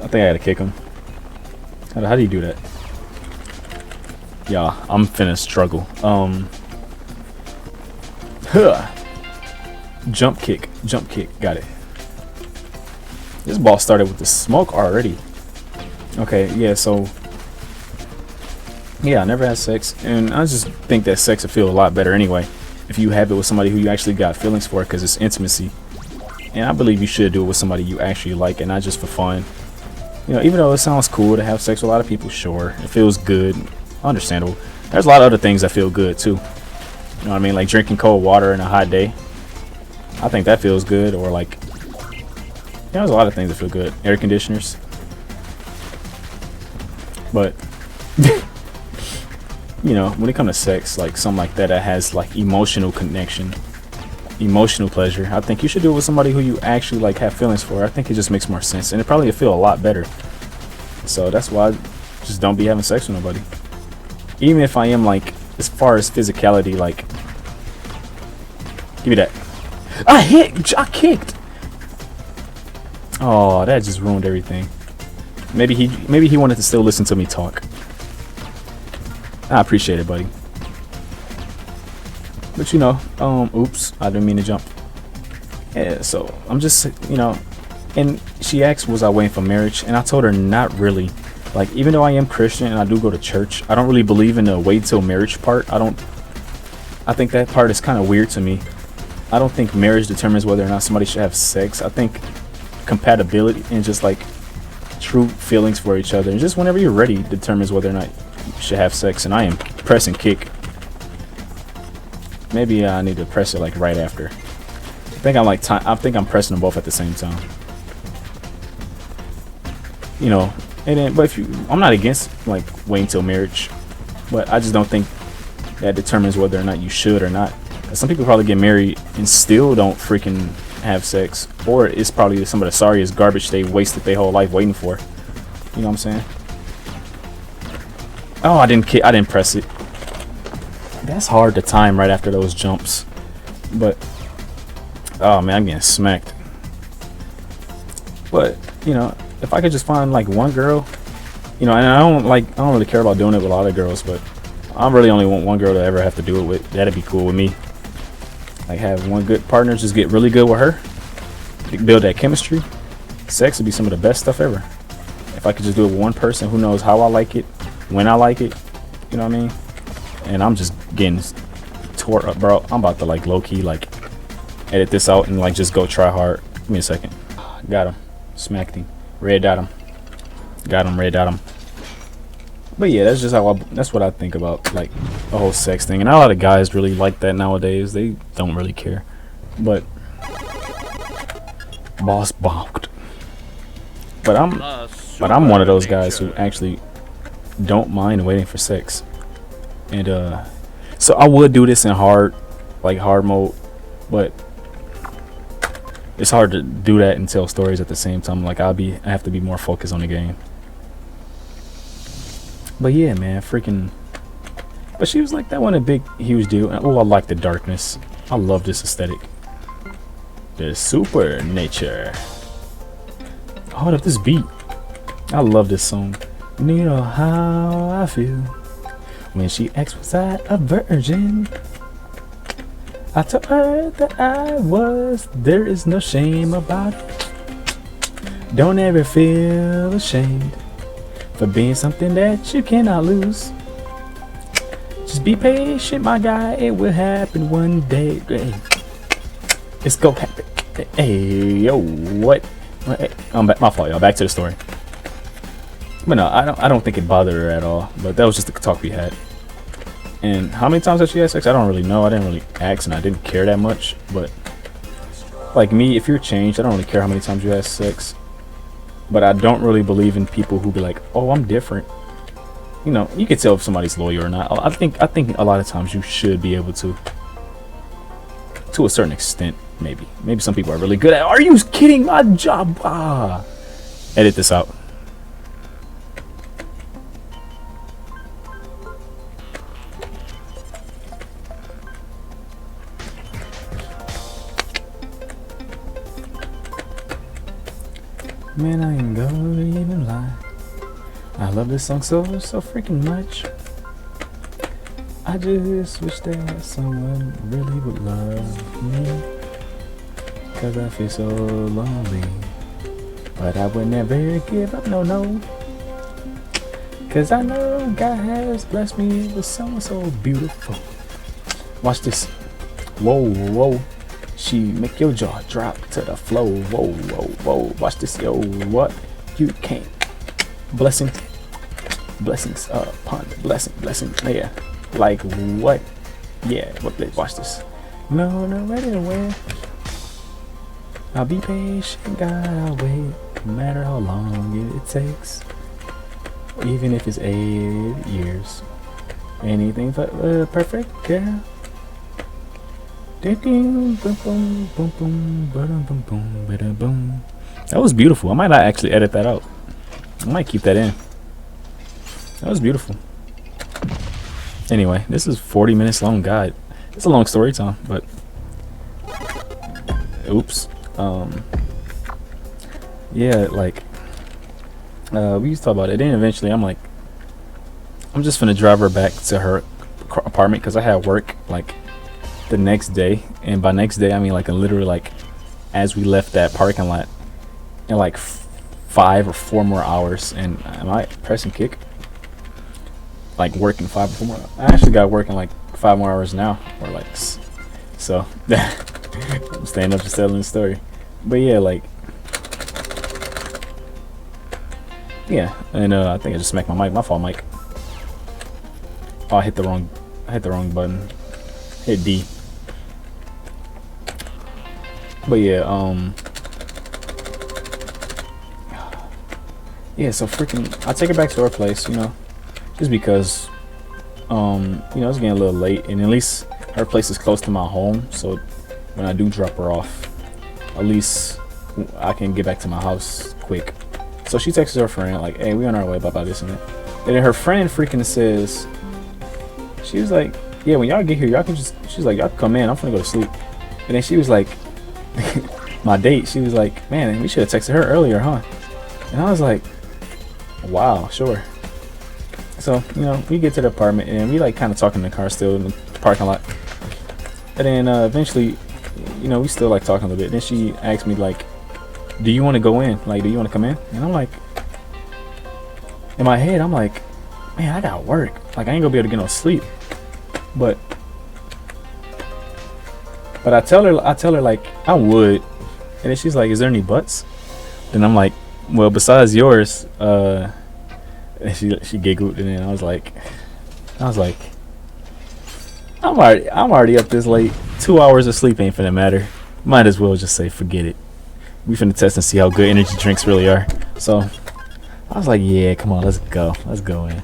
I think I gotta kick him. How do you do that? Yeah, I'm finna struggle. Huh. Jump kick, got it. This ball started with the smoke already. Okay, yeah, so yeah, I never had sex, and I just think that sex would feel a lot better anyway if you have it with somebody who you actually got feelings for, because it's intimacy. And I believe you should do it with somebody you actually like and not just for fun. You know, even though it sounds cool to have sex with a lot of people, sure, it feels good, understandable. There's a lot of other things that feel good too. You know what I mean? Like drinking cold water in a hot day. I think that feels good. Or like, yeah, there's a lot of things that feel good. Air conditioners. But you know, when it comes to sex, like something like that has like emotional connection, emotional pleasure, I think you should do it with somebody who you actually like have feelings for. I think it just makes more sense, and it probably feel a lot better. So that's why I just don't be having sex with nobody. Even if I am like, as far as physicality, like, give me that. I kicked. Oh, that just ruined everything. Maybe he wanted to still listen to me talk. I appreciate it, buddy. But you know, oops, I didn't mean to jump. Yeah, so I'm just, you know, and she asked, was I waiting for marriage? And I told her, not really. Like, even though I am Christian and I do go to church, I don't really believe in the wait till marriage part. I think that part is kind of weird to me. I don't think marriage determines whether or not somebody should have sex. I think compatibility and just like true feelings for each other, and just whenever you're ready, determines whether or not you should have sex. And I am press and kick. Maybe I need to press it like right after. I think I'm pressing them both at the same time. You know, and then, but I'm not against like waiting till marriage, but I just don't think that determines whether or not you should or not. Some people probably get married and still don't freaking have sex, or it's probably some of the sorriest garbage they wasted their whole life waiting for. You know what I'm saying? Oh, I didn't press it. That's hard to time right after those jumps. But oh man, I'm getting smacked. But you know, if I could just find like one girl, you know, and I don't really care about doing it with a lot of girls, but I really only want one girl to ever have to do it with. That'd be cool with me. Like, have one good partner, just get really good with her, build that chemistry. Sex would be some of the best stuff ever. If I could just do it with one person who knows how I like it, when I like it, you know what I mean? And I'm just getting tore up, bro. I'm about to like low-key like edit this out and like just go try hard. Give me a second. Got him. Smacked him. Red dot him. Got him. Red dot him. But yeah, that's just that's what I think about like the whole sex thing. And not a lot of guys really like that nowadays. They don't really care. But boss balked. But I'm one of those guys who actually don't mind waiting for sex. And so I would do this in hard mode, but it's hard to do that and tell stories at the same time. Like I have to be more focused on the game. But yeah, man, freaking. But she was like, that wasn't a big, huge deal. Oh, I like the darkness. I love this aesthetic. The super nature. Hold up, this beat. I love this song. You know how I feel when she asked, was I a virgin? I told her that I was. There is no shame about it. Don't ever feel ashamed for being something that you cannot lose. Just be patient, my guy. It will happen one day. Hey, it's go happen. Hey, yo, what? Hey, my fault, y'all. Back to the story. But no, I don't think it bothered her at all. But that was just the talk we had. And how many times has she had sex? I don't really know. I didn't really ask, and I didn't care that much. But like me, if you're changed, I don't really care how many times you had sex. But I don't really believe in people who be like, "Oh, I'm different." You know, you can tell if somebody's loyal or not. I think a lot of times you should be able to a certain extent. Maybe some people are really good at. Are you kidding? My job. Edit this out. Man, I ain't gonna even lie. I love this song so freaking much. I just wish that someone really would love me, 'cause I feel so lonely. But I would never give up, no. 'Cause I know God has blessed me with someone so beautiful. Watch this. Whoa. She make your jaw drop to the floor. Whoa. Watch this, yo. What? You can't. Blessings upon blessing. Yeah. Like what? Yeah. Watch this. No, ready to win. I'll be patient, God, I'll wait. No matter how long it takes. Even if it's 8 years. Anything perfect, yeah. That was beautiful. I might not actually edit that out. I might keep that in. That was beautiful. Anyway, this is 40 minutes long. God, it's a long story time, but oops. Yeah, like we used to talk about it. Then eventually, I'm like, I'm just gonna drive her back to her apartment because I had work like the next day, and by next day I mean like literally like as we left that parking lot in like 5 or 4 more hours. And am I pressing kick? Like working 5 or 4 more. I actually got working like 5 more hours now, or like so. I'm staying up just telling the story. But yeah, like yeah, and I think I just smacked my mic. My fault, mic. Oh, I hit the wrong button. Hit D. But yeah, yeah, so freaking I take her back to her place, you know, just because you know, it's getting a little late, and at least her place is close to my home, so when I do drop her off, at least I can get back to my house quick. So she texts her friend like, hey, we on our way, blah this and that. And then her friend freaking says, she was like, yeah, when y'all get here, y'all can just, she's like, y'all can come in, I'm finna go to sleep. And then she was like, my date, she was like, man, we should have texted her earlier, huh? And I was like, wow, sure. So, you know, we get to the apartment and we like kind of talking in the car still in the parking lot. And then eventually, you know, we still like talking a little bit. Then she asked me like, do you want to go in? Like, do you want to come in? And I'm like, in my head, I'm like, man, I got work. Like, I ain't gonna be able to get no sleep. But I tell her like I would. And then she's like, is there any buts? Then I'm like, well, besides yours. And she giggled, and then I was like, I'm already up this late. 2 hours of sleep ain't finna matter. Might as well just say forget it. We finna test and see how good energy drinks really are. So I was like, yeah, come on, let's go in.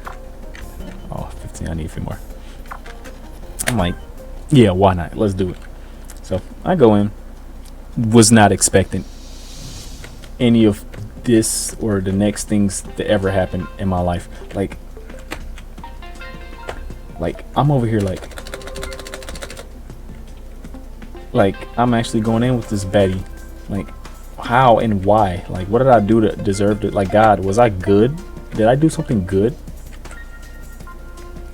Oh, 15, I need a few more. I'm like, yeah, why not? Let's do it. So I go in. Was not expecting any of this or the next things that ever happened in my life. Like I'm over here like I'm actually going in with this baddie. Like, how and why? Like, what did I do to deserve it? Like, God, was I good? Did I do something good?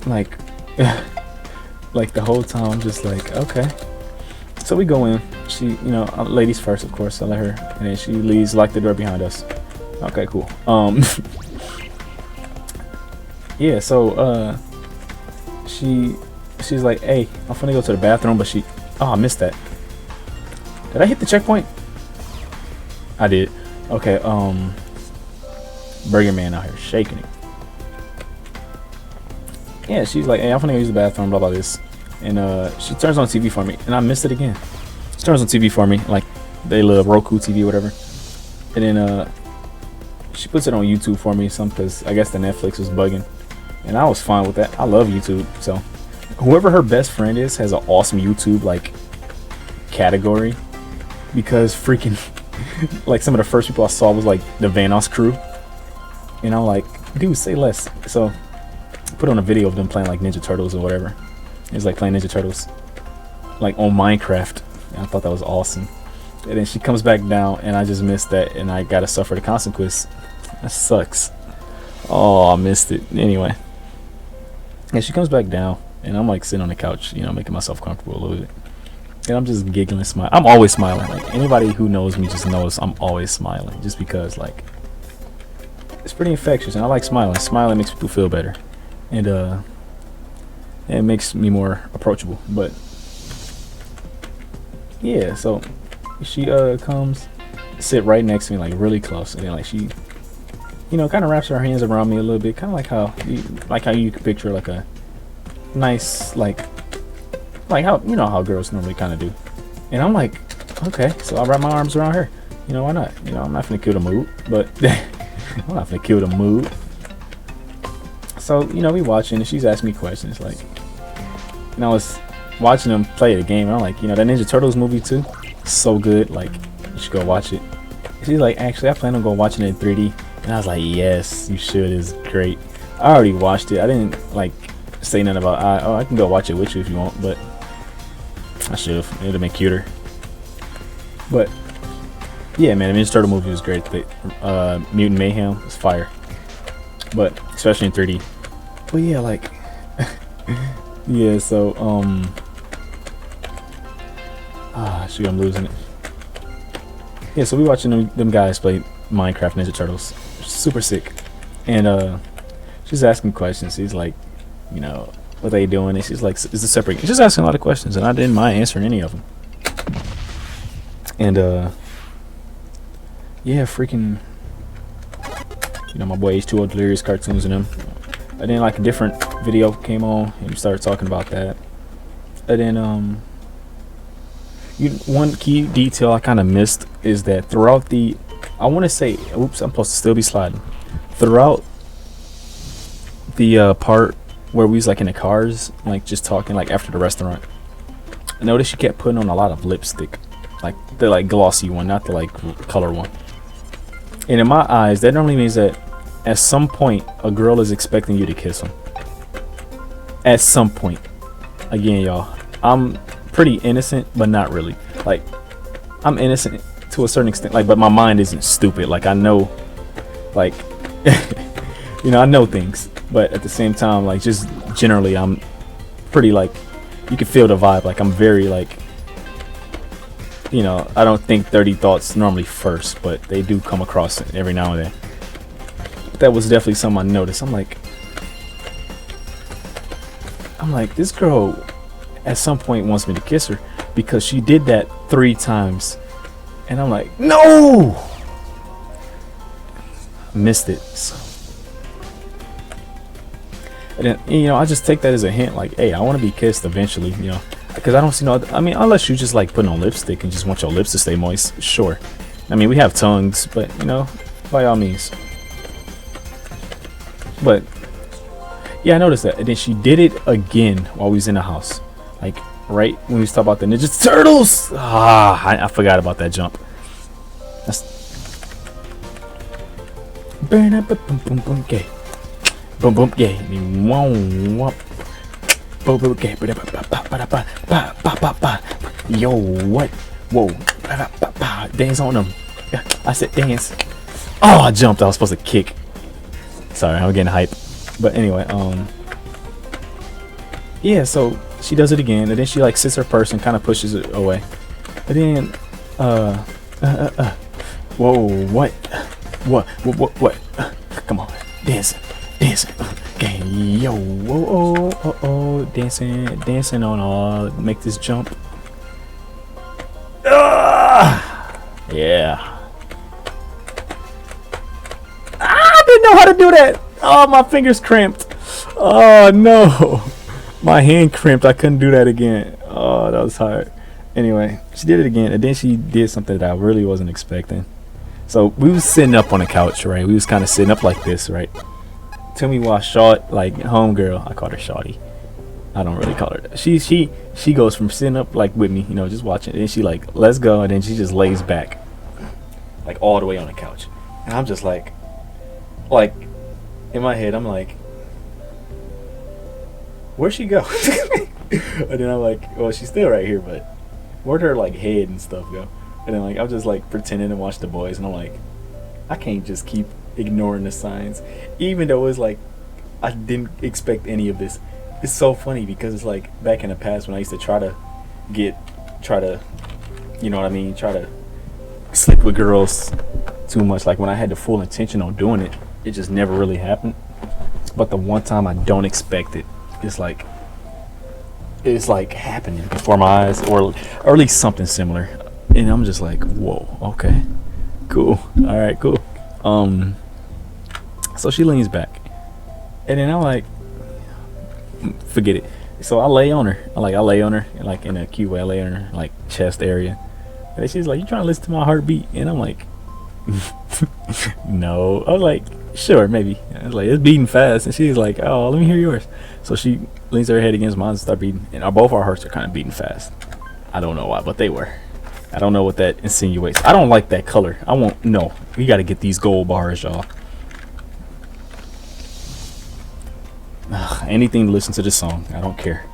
Like like the whole time I'm just like, okay. So we go in. She, you know, ladies first, of course. I let her, and then she leaves, lock the door behind us. Okay, cool. Yeah, so she's like, hey, I'm finna go to the bathroom, but I missed that. Did I hit the checkpoint? I did. Okay, Burger Man out here shaking it. Yeah, she's like, hey, I'm finna go use the bathroom, blah this. And she turns on TV for me, and I missed it again. She turns on TV for me, like they little Roku TV, whatever. And then she puts it on YouTube for me, because I guess the Netflix was bugging, and I was fine with that. I love YouTube, so whoever her best friend is has an awesome YouTube like category, because freaking like some of the first people I saw was like the Vanos crew, and I'm like, dude, say less. So I put on a video of them playing like Ninja Turtles or whatever. It's like playing Ninja Turtles like on Minecraft, and I thought that was awesome. And then she comes back down, and I just missed that, and I gotta suffer the consequence. That sucks. Oh, I missed it. Anyway, and she comes back down, and I'm like sitting on the couch, making myself comfortable a little bit. And I'm just giggling, smiling. I'm always smiling. Like, anybody who knows me just knows I'm always smiling. Just because, like, it's pretty infectious, and I like smiling. Smiling makes people feel better, and it makes me more approachable. But yeah, so she comes, sit right next to me, like really close, and then like she, kind of wraps her hands around me a little bit, kind of like how you could picture like a nice like how girls normally kind of do. And I'm like, okay, so I'll wrap my arms around her. Why not? I'm not gonna kill the mood, but I'm not gonna kill the mood. So we watching, and she's asking me questions, like, and I was watching them play the game, and I'm like, that Ninja Turtles movie too, so good, like, you should go watch it. And she's like, actually, I plan on going watching it in 3D, and I was like, yes, you should. It's great. I already watched it. I didn't like say nothing about, I can go watch it with you if you want, but I should have. It'd have been cuter. But yeah, man, the Ninja Turtle movie was great. The Mutant Mayhem was fire, but especially in 3D. But yeah, like, yeah. So shoot, I'm losing it. Yeah, so we watching them guys play Minecraft Ninja Turtles. Super sick. And she's asking questions. She's like, what they doing? And she's like, is it separate? She's asking a lot of questions, and I didn't mind answering any of them. And yeah, freaking, my boy H2O Delirious cartoons and them. And then like a different video came on, and we started talking about that. And then one key detail I kind of missed is that throughout the, I want to say, oops, I'm supposed to still be sliding. Throughout the part where we was like in the cars, like just talking, like after the restaurant, I noticed she kept putting on a lot of lipstick, like the like glossy one, not the like color one. And in my eyes, that normally means that at some point a girl is expecting you to kiss them. At some point. Again, y'all, I'm pretty innocent, but not really. Like, I'm innocent to a certain extent, like, but my mind isn't stupid. Like, I know, like, I know things, but at the same time, like, just generally, I'm pretty, like, you can feel the vibe. Like, I'm very, like, I don't think 30 thoughts normally first, but they do come across every now and then. But that was definitely something I noticed. I'm like, this girl at some point wants me to kiss her, because she did that 3 times, and I'm like, no, missed it. So, and then I just take that as a hint, like, hey, I want to be kissed eventually, because I don't see no other, I mean, unless you just like putting on lipstick and just want your lips to stay moist, sure. I mean, we have tongues, but by all means. But yeah, I noticed that, and then she did it again while we was in the house. Like, right when we was talking about the Ninja Turtles. I forgot about that jump. That's burn up, boom, boom, boom, gay, boom, boom, gay, boom, boom, gay, yo, what? Whoa, dance on them. I said dance. Oh, I jumped. I was supposed to kick. Sorry, I'm getting hype. But anyway, yeah, so she does it again, and then she like sits her purse and kind of pushes it away. And then, whoa, what? Come on, dancing, okay, yo, whoa, dancing on, make this jump. Yeah. I didn't know how to do that. Oh, my fingers cramped. Oh no, my hand cramped. I couldn't do that again. Oh, that was hard. Anyway, she did it again, and then she did something that I really wasn't expecting. So we was sitting up on the couch, right? We was kind of sitting up like this, right? Tell me why Short, like homegirl, I called her Shawty. I don't really call her that. She goes from sitting up like with me, just watching, and then she like, let's go, and then she just lays back, like all the way on the couch, and I'm just like in my head, I'm like, where'd she go? And then I'm like, well, she's still right here, but where'd her like head and stuff go? And then like I'm just like pretending to watch the boys, and I'm like, I can't just keep ignoring the signs, even though it's like I didn't expect any of this. It's so funny because it's like back in the past when I used to try to, you know what I mean, try to sleep with girls too much. Like when I had the full intention on doing it, it just never really happened. But the one time I don't expect it, it's like happening before my eyes, or at least something similar. And I'm just like, whoa, okay, cool, all right, cool. Um, so she leans back, and then I'm like, forget it. So I lay on her, I lay on her like in a cute way. I lay on her like chest area, and then she's like, "You trying to listen to my heartbeat?" And I'm like, "No." I was like, "Sure, maybe." I was like, "It's beating fast," and she's like, "Oh, let me hear yours." So she leans her head against mine and start beating, and both our hearts are kind of beating fast. I don't know why, but they were. I don't know what that insinuates. I don't like that color. I won't. No, we got to get these gold bars, y'all. Ugh, anything to listen to this song. I don't care.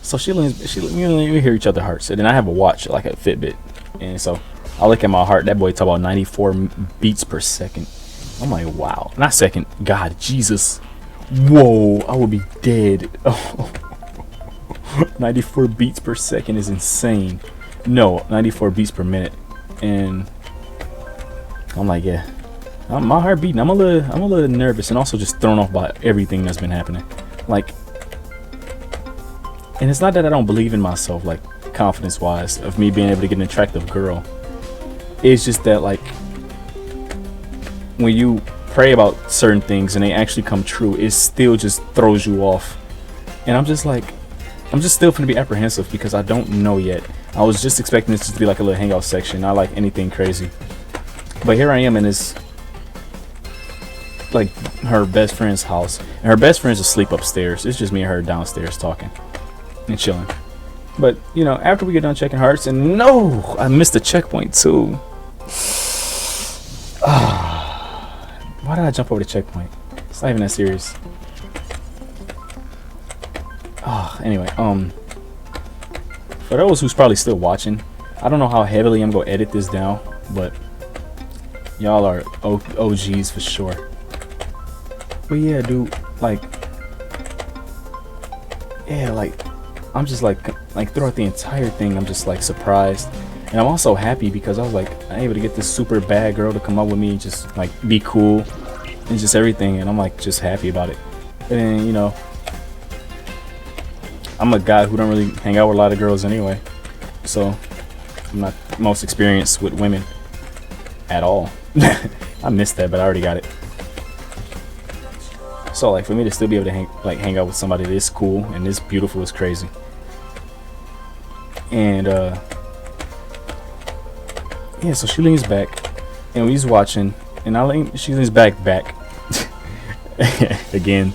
So she we hear each other's hearts, and then I have a watch, like a Fitbit, and so I look at my heart. That boy talk about 94 beats per second. I'm like, wow, not second. God, Jesus, whoa, I would be dead. 94 beats per second is insane. No, 94 beats per minute, and I'm like, yeah, my heart beating. I'm a little nervous, and also just thrown off by everything that's been happening. Like, and it's not that I don't believe in myself, like confidence wise, of me being able to get an attractive girl. It's just that, like, when you pray about certain things and they actually come true, it still just throws you off. And I'm just like, I'm just still gonna be apprehensive because I don't know yet. I was just expecting this to be like a little hangout section, not like anything crazy. But here I am in this, like, her best friend's house, and her best friend's asleep upstairs. It's just me and her downstairs talking and chilling. But you know, after we get done checking hearts, and no, I missed the checkpoint too. Why did I jump over the checkpoint? It's not even that serious. Anyway, for those who's probably still watching, I don't know how heavily I'm gonna edit this down, but y'all are OGs for sure. But yeah, dude, like, yeah, like, I'm just like throughout the entire thing, I'm just like surprised, and I'm also happy because I was like, I'm able to get this super bad girl to come up with me and just like be cool and just everything, and I'm like just happy about it. And then, you know, I'm a guy who don't really hang out with a lot of girls anyway, so I'm not most experienced with women at all. I missed that, but I already got it. So like, for me to still be able to hang out with somebody this cool and this beautiful is crazy. And yeah, so she leans back and we just watching, and she leans back again.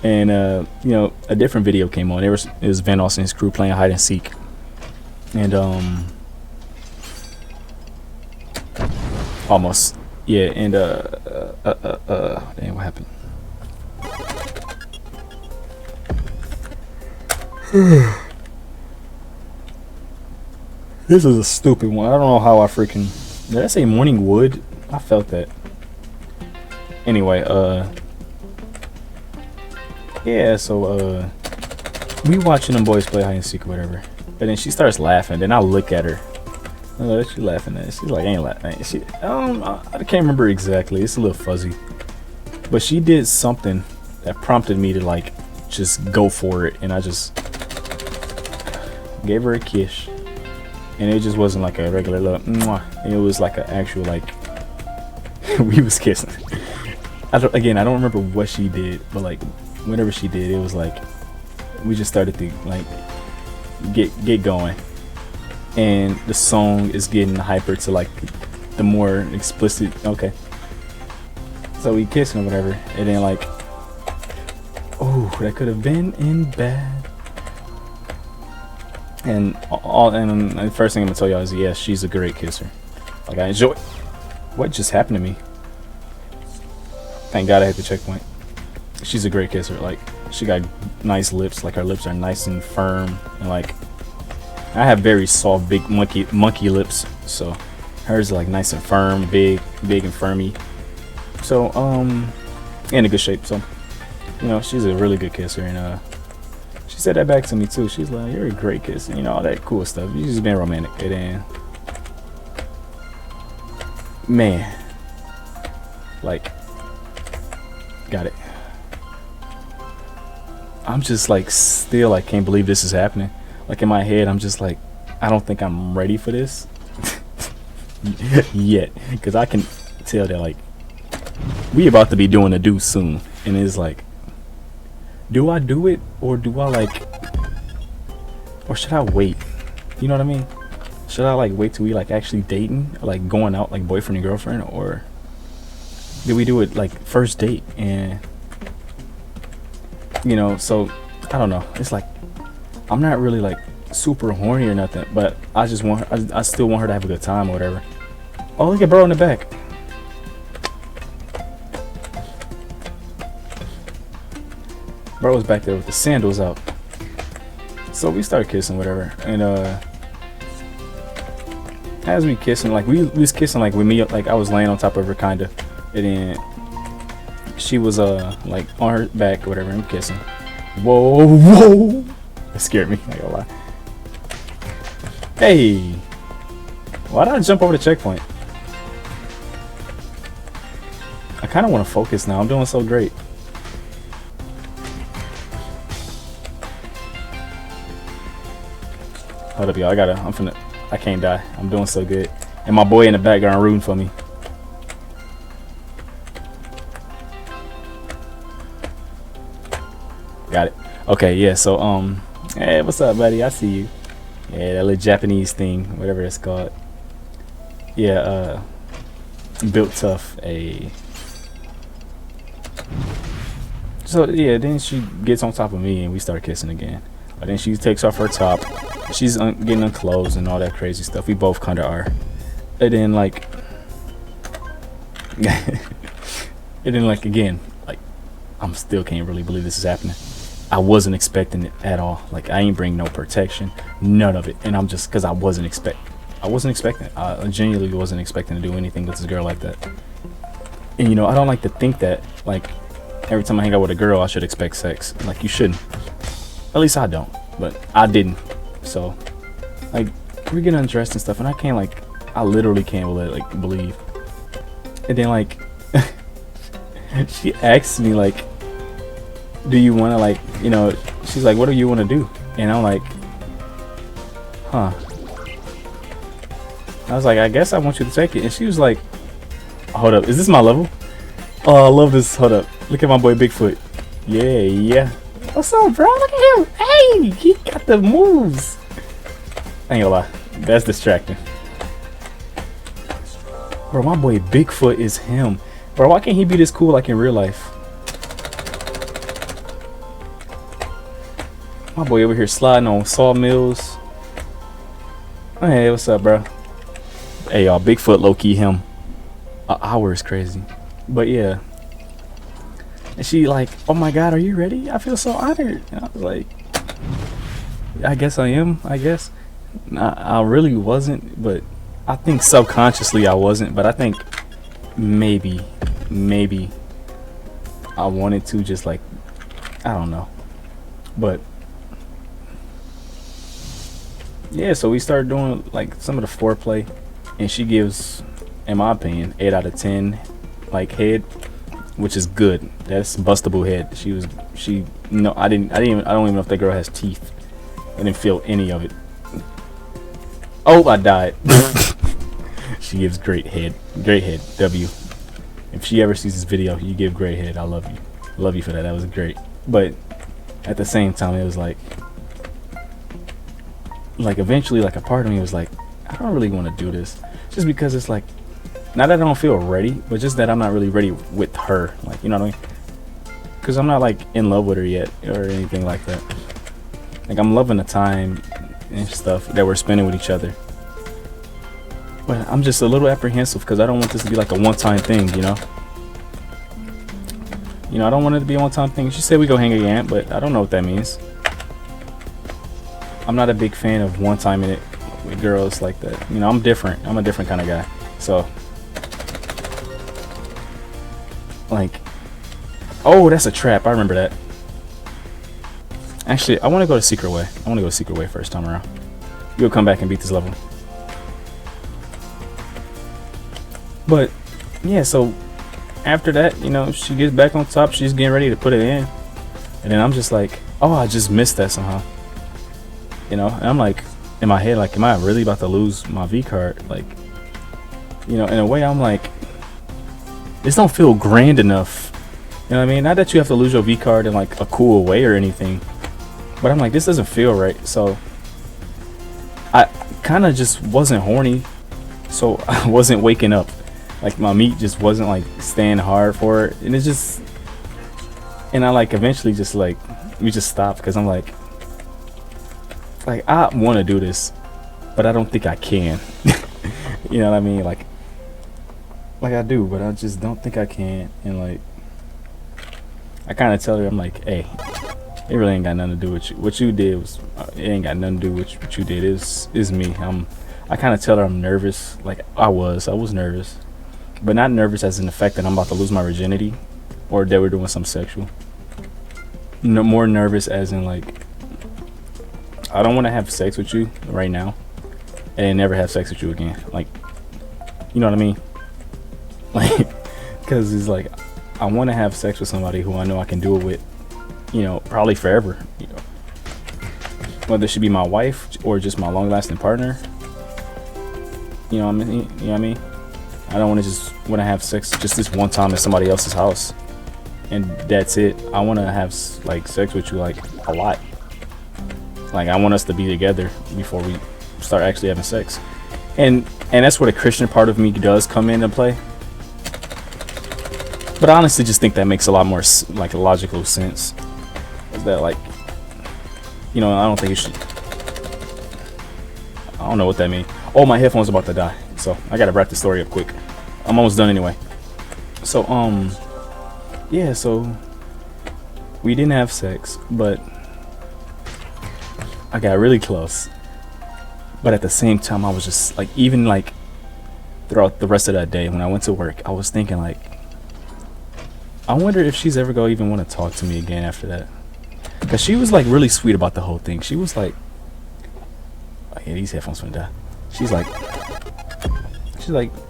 And you know, a different video came on. It was Van Austin and his crew playing hide and seek, and almost, yeah. And dang, what happened? This is a stupid one. I don't know how I freaking, did I say morning wood? I felt that. Anyway, yeah, so we watching them boys play hide and seek or whatever, and then she starts laughing. Then I look at her. What she laughing at? She's like, ain't laughing. I can't remember exactly. It's a little fuzzy, but she did something that prompted me to like just go for it, and I just gave her a kiss, and it just wasn't like a regular little mwah. It was like an actual, like, we was kissing. I don't remember what she did, but like, whenever she did, it was like we just started to like get going, and the song is getting hyper to like the more explicit. Okay, so we kissing or whatever, and then like, oh, that could have been in bad. And the first thing I'm gonna tell y'all is, yes, she's a great kisser. Like, I enjoy. What just happened to me? Thank God I hit the checkpoint. She's a great kisser. Like, she got nice lips. Like, her lips are nice and firm, and like, I have very soft, big monkey lips. So Hers is like nice and firm, big and firmy. So in a good shape. So you know, she's a really good kisser, and she said that back to me too. She's like, "You're a great kisser," you know, all that cool stuff. You just been romantic, and then man, like, got it. I'm just like still like can't believe this is happening. Like in my head, I'm just like, I don't think I'm ready for this yet, because I can tell that like we about to be doing a do soon, and it's like, do I do it or do I like, or should I wait? You know what I mean? Should I like wait till we like actually dating, or, like going out like boyfriend and girlfriend, or do we do it like first date? And you know, so I don't know. It's like I'm not really like super horny or nothing, but I just want her, I still want her to have a good time or whatever. Oh, look at bro in the back. Bro was back there with the sandals out. So we started kissing, whatever, and as we kissing, like we was kissing like with me, like I was laying on top of her kinda, and then she was like on her back or whatever and kissing. Whoa. It scared me, I ain't gonna lie. Hey, why did I jump over the checkpoint? I kinda wanna focus now. I'm doing so great. Hold up, y'all. I can't die. I'm doing so good. And my boy in the background rooting for me. Got it. Okay, yeah, so hey, what's up, buddy? I see you. Yeah, that little Japanese thing, whatever it's called. Yeah, built tough. So yeah, then she gets on top of me and we start kissing again. But then she takes off her top. She's getting unclothed and all that crazy stuff. We both kind of are. And then like, again, like I'm still can't really believe this is happening. I wasn't expecting it at all. Like I ain't bring no protection, none of it. And I'm just, cause I wasn't expecting it. I genuinely wasn't expecting to do anything with this girl like that. And you know, I don't like to think that like every time I hang out with a girl, I should expect sex. Like you shouldn't. At least I don't. But I didn't. So like we're getting undressed and stuff, and I can't like, I literally can't believe. And then like she asks me like, do you want to like, you know, she's like, what do you want to do? And I'm like, huh. I was like, I guess I want you to take it. And she was like, hold up, is this my level? Oh, I love this. Hold up, look at my boy Bigfoot. Yeah. What's up, bro? Look at him. Hey, he got the moves. I ain't gonna lie, that's distracting. Bro, my boy Bigfoot is him. Bro, why can't he be this cool like in real life? My boy over here sliding on sawmills. Hey, what's up, bro? Hey, y'all, Bigfoot low-key him. An hour is crazy. But yeah. And she like, oh my god, are you ready? I feel so honored. And I was like, I guess I am, I guess. I really wasn't, but I think subconsciously I wasn't. But I think maybe I wanted to, just like, I don't know. But yeah, so we started doing like some of the foreplay, and she gives, in my opinion, 8 out of 10 like head, which is good. That's bustable head. No, I don't even know if that girl has teeth. I didn't feel any of it. Oh, I died. She gives great head. W. If she ever sees this video, you give great head. I love you for that. That was great. But at the same time, it was like eventually, like a part of me was like, I don't really want to do this, just because it's like, not that I don't feel ready, but just that I'm not really ready with her. Like, you know what I mean? Because I'm not like in love with her yet or anything like that. Like I'm loving the time and stuff that we're spending with each other. But I'm just a little apprehensive because I don't want this to be like a one-time thing, you know? You know, I don't want it to be a one-time thing. She said we go hang again, but I don't know what that means. I'm not a big fan of one-time in it with girls like that. You know, I'm different. I'm a different kind of guy. So, like, oh, that's a trap. I remember that. Actually, I want to go to Secret Way. I want to go to Secret Way first time around. You'll come back and beat this level. But, yeah, so after that, you know, she gets back on top. She's getting ready to put it in. And then I'm just like, oh, I just missed that somehow. You know, and I'm like, in my head, like, am I really about to lose my V card? Like, you know, in a way, I'm like, this don't feel grand enough. You know what I mean? Not that you have to lose your V card in like a cool way or anything. But I'm like, this doesn't feel right. So I kind of just wasn't horny. So I wasn't waking up. Like my meat just wasn't like staying hard for it. And it's just, and I like eventually just like, we just stopped because I'm like I want to do this, but I don't think I can. You know what I mean? Like I do, but I just don't think I can. And like, I kind of tell her, I'm like, hey, it really ain't got nothing to do with you. What you did was, it ain't got nothing to do with what you did. Is me. I kind of tell her I'm nervous. Like I was nervous, but not nervous as in the fact that I'm about to lose my virginity, or that we're doing something sexual. No, more nervous as in like, I don't want to have sex with you right now, and never have sex with you again. Like, you know what I mean? Like, because it's like, I want to have sex with somebody who I know I can do it with, you know, probably forever. You know, whether she be my wife or just my long-lasting partner. You know what I mean? You know what I mean? I don't want to have sex just this one time at somebody else's house, and that's it. I want to have like sex with you like a lot. Like I want us to be together before we start actually having sex, and that's where the Christian part of me does come into play. But I honestly just think that makes a lot more like logical sense. Is that like, you know, I don't think it should. I don't know what that means. Oh, my headphones are about to die, so I gotta wrap the story up quick. I'm almost done anyway. So yeah, so we didn't have sex, but I got really close. But at the same time, I was just like, even like throughout the rest of that day when I went to work, I was thinking like, I wonder if she's ever gonna even want to talk to me again after that. Cause she was like really sweet about the whole thing. She was like, oh yeah, these headphones gonna die. She's like,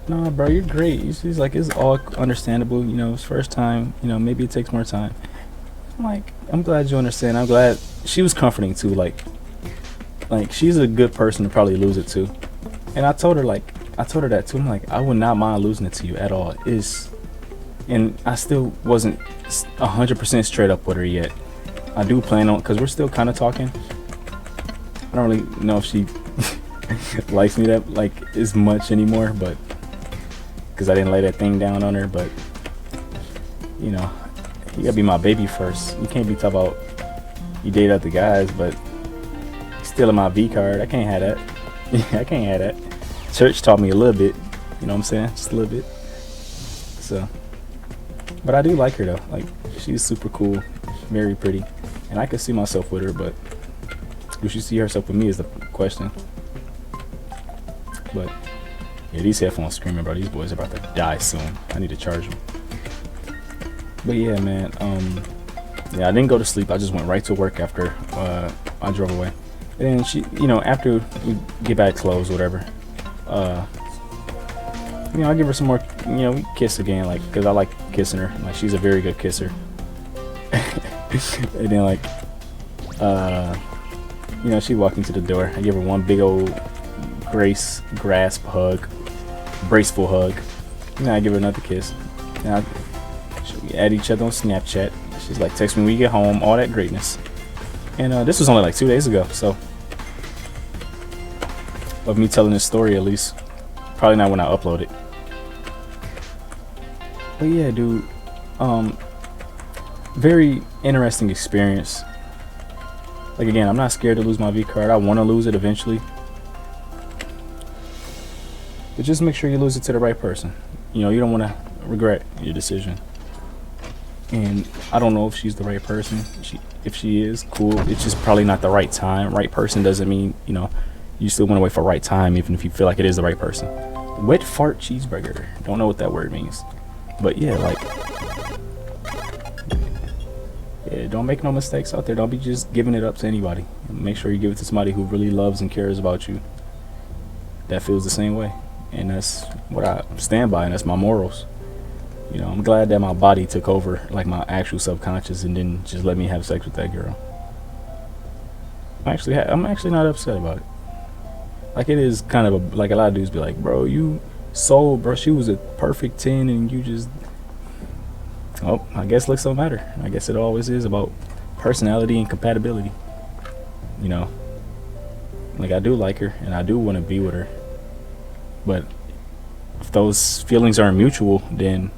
nah, bro, you're great. She's like, it's all understandable. You know, it's first time. You know, maybe it takes more time. I'm like, I'm glad you understand. I'm glad. She was comforting too. Like she's a good person to probably lose it to. And I told her that too. I'm like, I would not mind losing it to you at all. And I still wasn't 100% straight up with her yet. I do plan on, because we're still kind of talking. I don't really know if she likes me that like as much anymore, but because I didn't lay that thing down on her. But you know, you gotta be my baby first. You can't be talking about you date other guys, but stealing my V card. I can't have that. I can't have that. Church taught me a little bit. You know what I'm saying? Just a little bit. So. But I do like her though. Like, she's super cool, very pretty, and I could see myself with her. But would she see herself with me is the question. But yeah, these headphones screaming, bro. These boys are about to die soon. I need to charge them. But yeah, man. Yeah, I didn't go to sleep. I just went right to work after I drove away. And then she, you know, after we get back clothes, whatever. You know, I give her some more, you know, we kiss again, like, because I like kissing her. Like, she's a very good kisser. And then, like, you know, she walked into the door. I give her one big old grasp hug, braceful hug. And then I give her another kiss. And we add each other on Snapchat. She's like, text me when you get home, all that greatness. And this was only like 2 days ago, so. Of me telling this story, at least. Probably not when I upload it. But yeah, dude, very interesting experience. Like, again, I'm not scared to lose my V card. I want to lose it eventually. But just make sure you lose it to the right person. You know, you don't want to regret your decision. And I don't know if she's the right person. If she is, cool. It's just probably not the right time. Right person doesn't mean, you know, you still want to wait for the right time, even if you feel like it is the right person. Wet fart cheeseburger. Don't know what that word means, but yeah, like, yeah, don't make no mistakes out there. Don't be just giving it up to anybody. Make sure you give it to somebody who really loves and cares about you, that feels the same way. And that's what I stand by, and that's my morals. You know, I'm glad that my body took over, like my actual subconscious, and didn't just let me have sex with that girl. I'm actually not upset about it. Like, it is kind of like a lot of dudes be like, bro, you sold, bro. She was a perfect 10, and you just. Oh, I guess looks don't matter. I guess it always is about personality and compatibility. You know, like, I do like her, and I do want to be with her, but if those feelings aren't mutual, then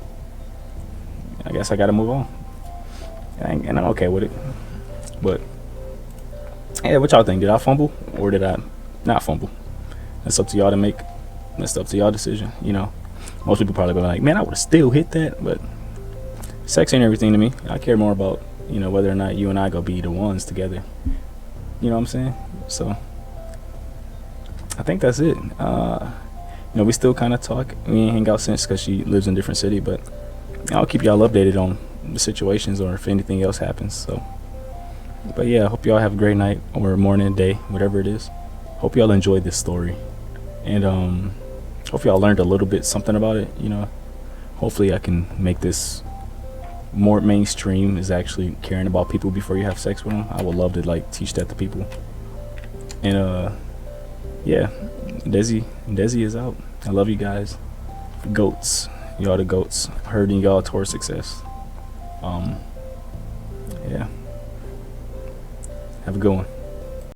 I guess I gotta move on. And I'm okay with it. But yeah, what y'all think? Did I fumble or did I not fumble? That's up to y'all to make. That's up to y'all decision. You know, most people probably be like, man, I would have still hit that, but sex ain't everything to me. I care more about, you know, whether or not you and I go be the ones together. You know what I'm saying? So I think that's it. You know, we still kind of talk. We ain't hang out since because she lives in a different city, but I'll keep y'all updated on the situations or if anything else happens. So, but yeah, I hope y'all have a great night or morning, day, whatever it is. Hope y'all enjoyed this story, and hope y'all learned a little bit something about it. You know, hopefully I can make this more mainstream, is actually caring about people before you have sex with them. I would love to like teach that to people. And yeah, Desi is out. I love you guys, goats. Y'all the goats. Hurting y'all towards success. Yeah. Have a good one.